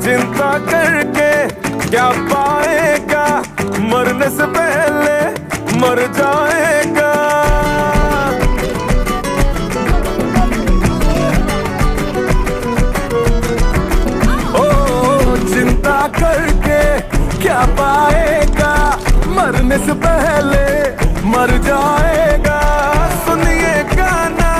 चिंता करके क्या पाएगा, मरने से पहले मर जाएगा। ओ चिंता करके क्या पाएगा, मरने से पहले मर जाएगा। सुनिए गाना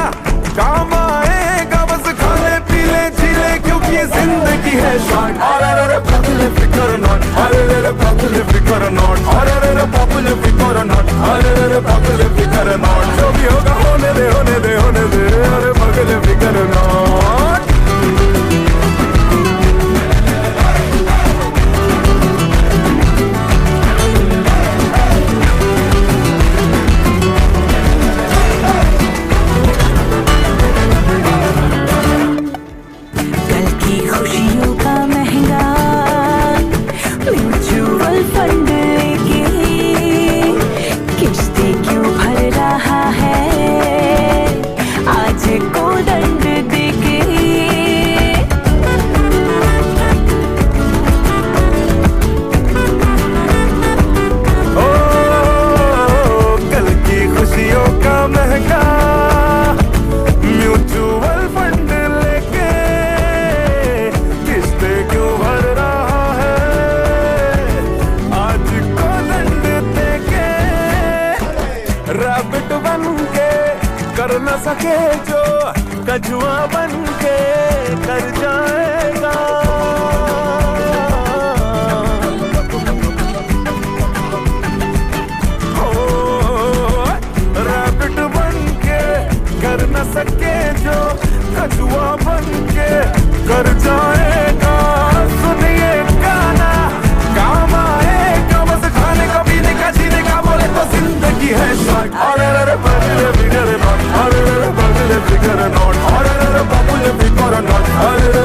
काम आएगा, बस खाने पीले जीले क्योंकि ये जिंदगी है शॉर्ट। अरे पगले फिकर नॉट, अरे पगले फिकर नॉट, अरे पगले फिकर नॉट, अरे पगले फिकर नॉट। जो भी होगा होने दे, होने दे, होने दे, अरे पगले फिकर नॉट। कल की खुशियों का महंगा म्यूचुअल फंड लेके किस्तें क्यों भर रहा है आज को दंड देके। ओ कल की खुशियों का महंगा म्यूचुअल फंड लेके किस्तें क्यों भर रहा है आज को दंड देके। रैबिट बन के कर न सके जो कछुआ बन के कर जाएगा। रैबिट बन के कर न सके जो कछुआ बन के कर जाएगा। सुनिए गाना काम आएगा, बस खाने का पीने का जीने का बोले तो जिंदगी है शॉर्ट। अरे पगले फिकर नॉट, अरे पगले फिकर नॉट, अरे पगले फिकर नॉट, अरे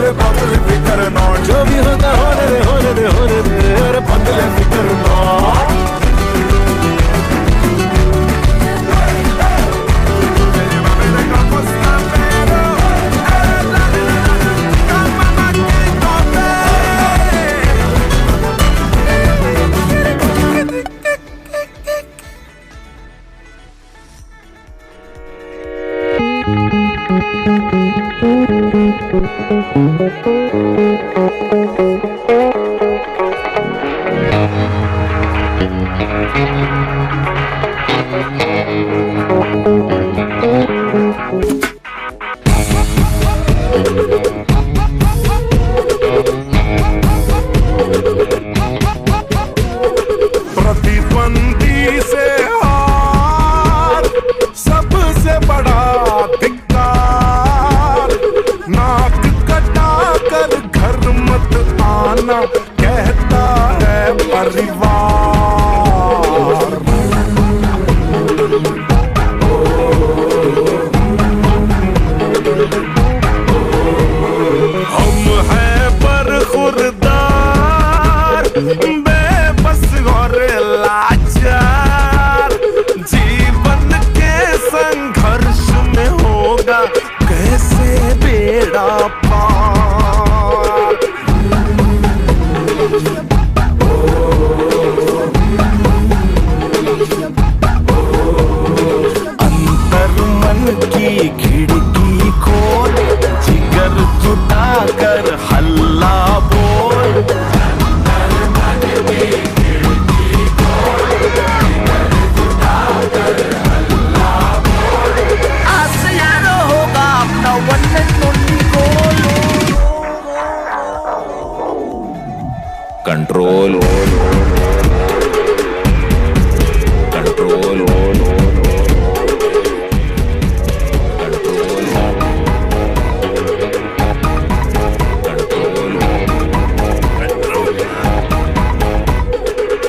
अंतर मन की खिड़की खोल, जिगर जुटा कर हल्ला बोल। आसियाना होगा अपना one and only goal. Control control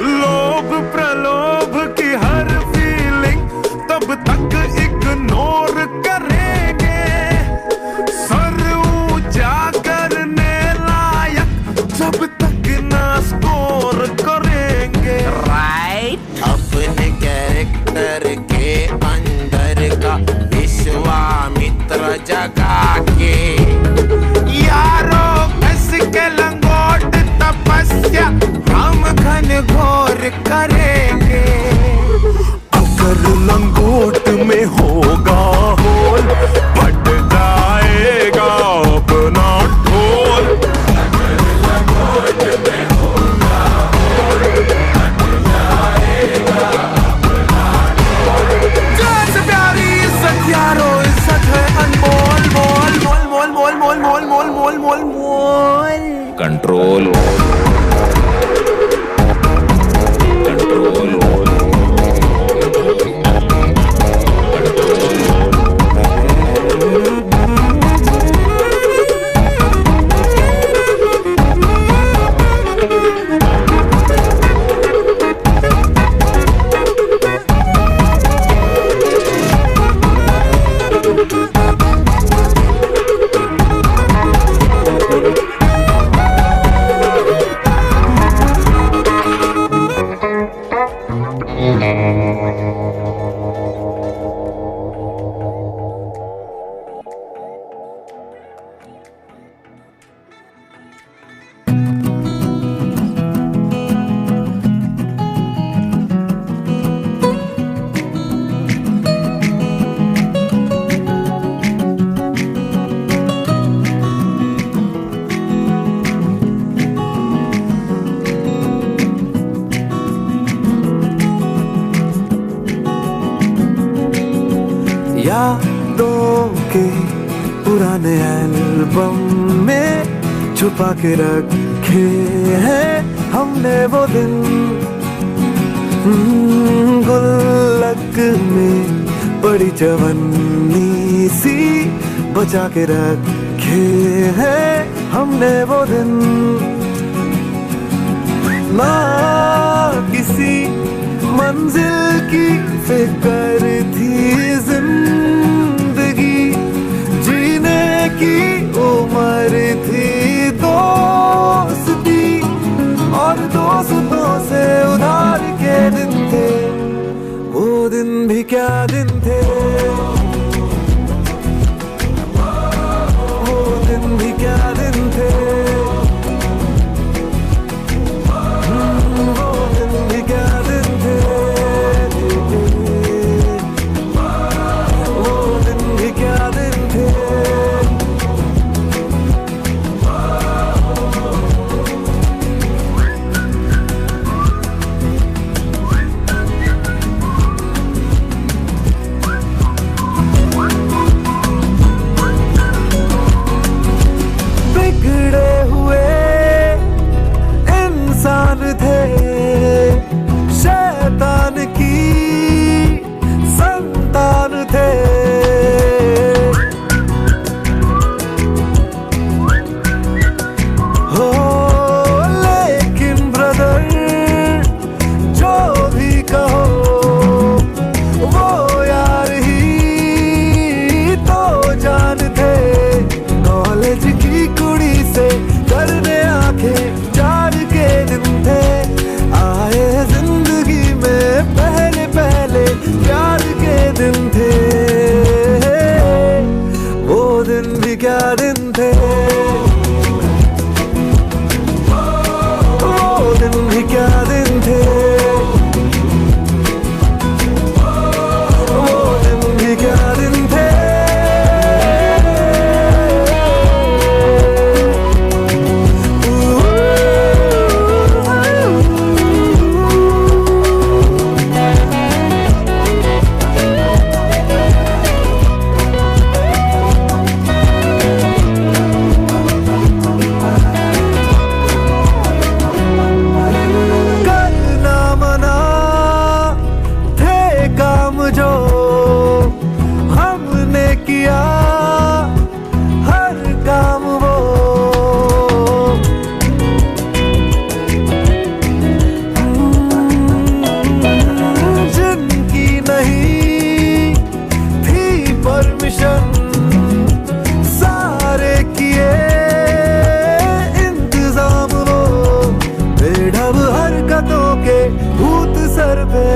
लोभ प्रलोभ की हर फीलिंग तब तक इग्नोर करेंगे, सर ऊंचा करने लायक जब तक ना स्कोर करेंगे। राइट, अपने कैरेक्टर के अंदर का विश्वामित्र जगा के यारों के लंगोट तपस्या हम घन घोर करेंगे। अगर लंगोट में होगा होल, फट जाएगा अपना ढोल। जान से प्यारी इज्जत यारो, इज्जत है अनमोल। मोल मोल मोल मोल मोल मोल मोल मोल मोल मोल। कंट्रोल कंट्रोल यादों के पुराने एल्बम में छुपा के रखे हैं हमने वो दिन, गुल्लक में बड़ी जवानी सी बचा के रखे हैं हमने वो दिन। ना किसी मंजिल की फिक्र थी, जिंदगी जीने की उम्र थी। दोस्ती और दोस्तों से उधार के दिन थे, वो दिन भी क्या दिन थे, वो दिन भी क्या दिन थे, वो दिन भी क्या दिन थे, वो दिन भी क्या दिन थे।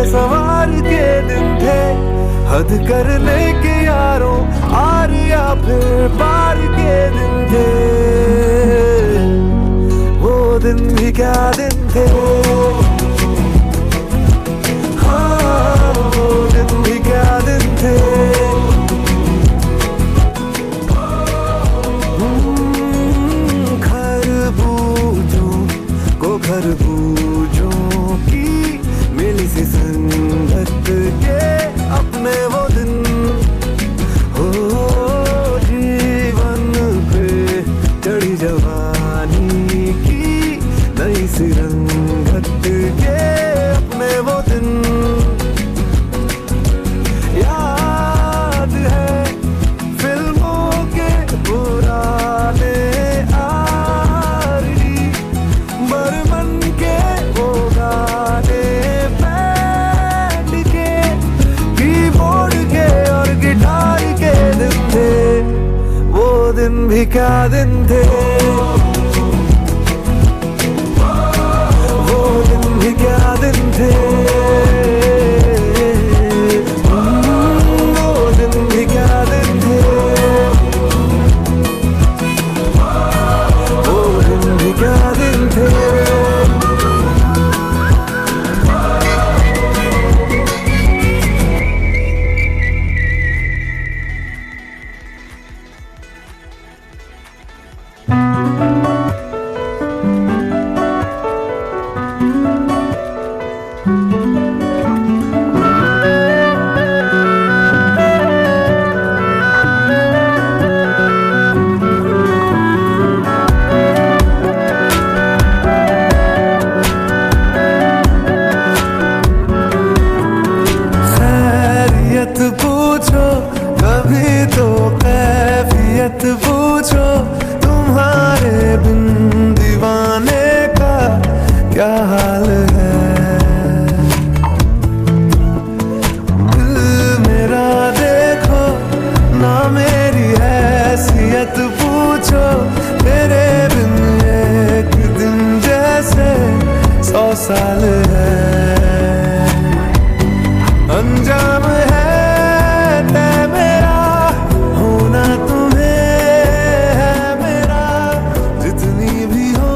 सवार के दिन थे, हद करने के यारों आर या फिर पार के दिन थे। वो दिन भी क्या दिन थे, हाँ वो दिन भी क्या दिन थे। खरबूजों को खरबूजों की मिली सी संगत के अपने वो दिन हो। जीवन पे चढ़ी जवानी की नई सी रंगत के अपने वो दिन। याद है फिल्मों के पुराने आरडी बर्मन के वो गाने बैंड के कीबोर्ड के और गिटार के दिन थे। वो दिन भी क्या दिन थे, वो दिन भी क्या दिन थे। वो दिन भी क्या दिन थे, वो दिन भी क्या दिन थे। खैरियत पूछो कभी तो कैफियत पूछो, तुम्हारे बिन दीवाने का क्या हाल है। दिल मेरा देखो ना मेरी हैसियत पूछो, तेरे बिन एक दिन जैसे 100 साल है। अंजाम है तय मेरा होना तुम्हें है मेरा, जितनी भी हो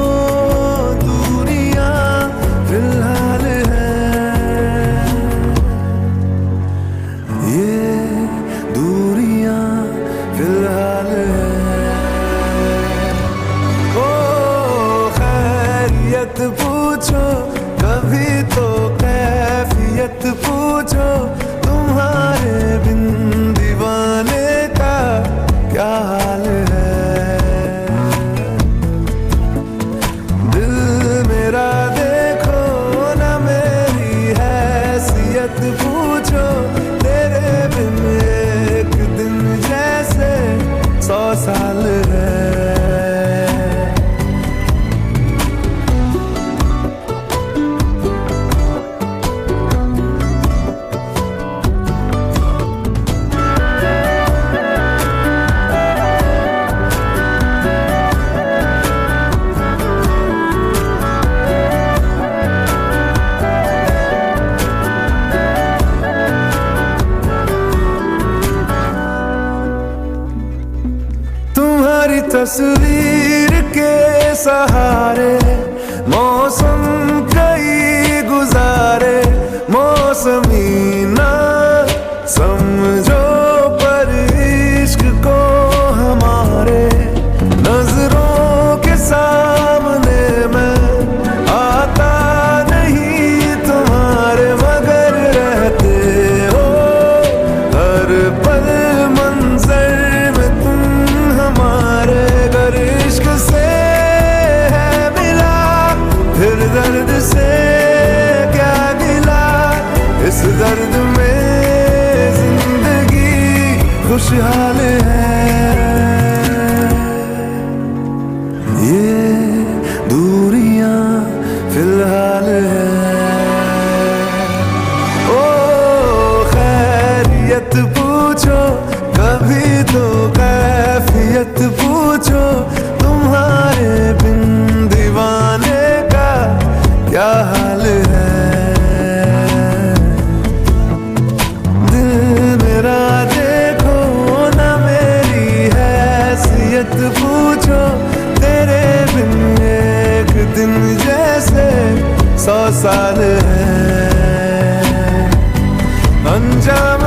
दूरियां फिलहाल है। ये दूरियां फिलहाल है। ओ खैरियत पूछो कभी तो कैफियत पूछो, तुम्हारे बिन दीवाने का क्या हाल है। दिल मेरा देखो ना मेरी हैसियत पूछो, तेरे बिन एक दिन जैसे 100 साल है। तुम्हारी तस्वीर के सहारे मौसम कई गुजारे, मौसमी ना समझो पर इश्क को हमारे नजरों के सामने मैं आता नहीं तुम्हारे, मगर रहते हो हर पल मंजर में तुम हमारे। अगर इश्क से है मिला फिर दर्द से क्या गिला, इस दर्द में जिंदगी खुशहाल है। ये दूरियां फिलहाल है। ओ खैरियत पूछो कभी तो कैफियत पूछो, तुम्हारे बिन दीवाने का क्या हाल है। हाल है, अंजाम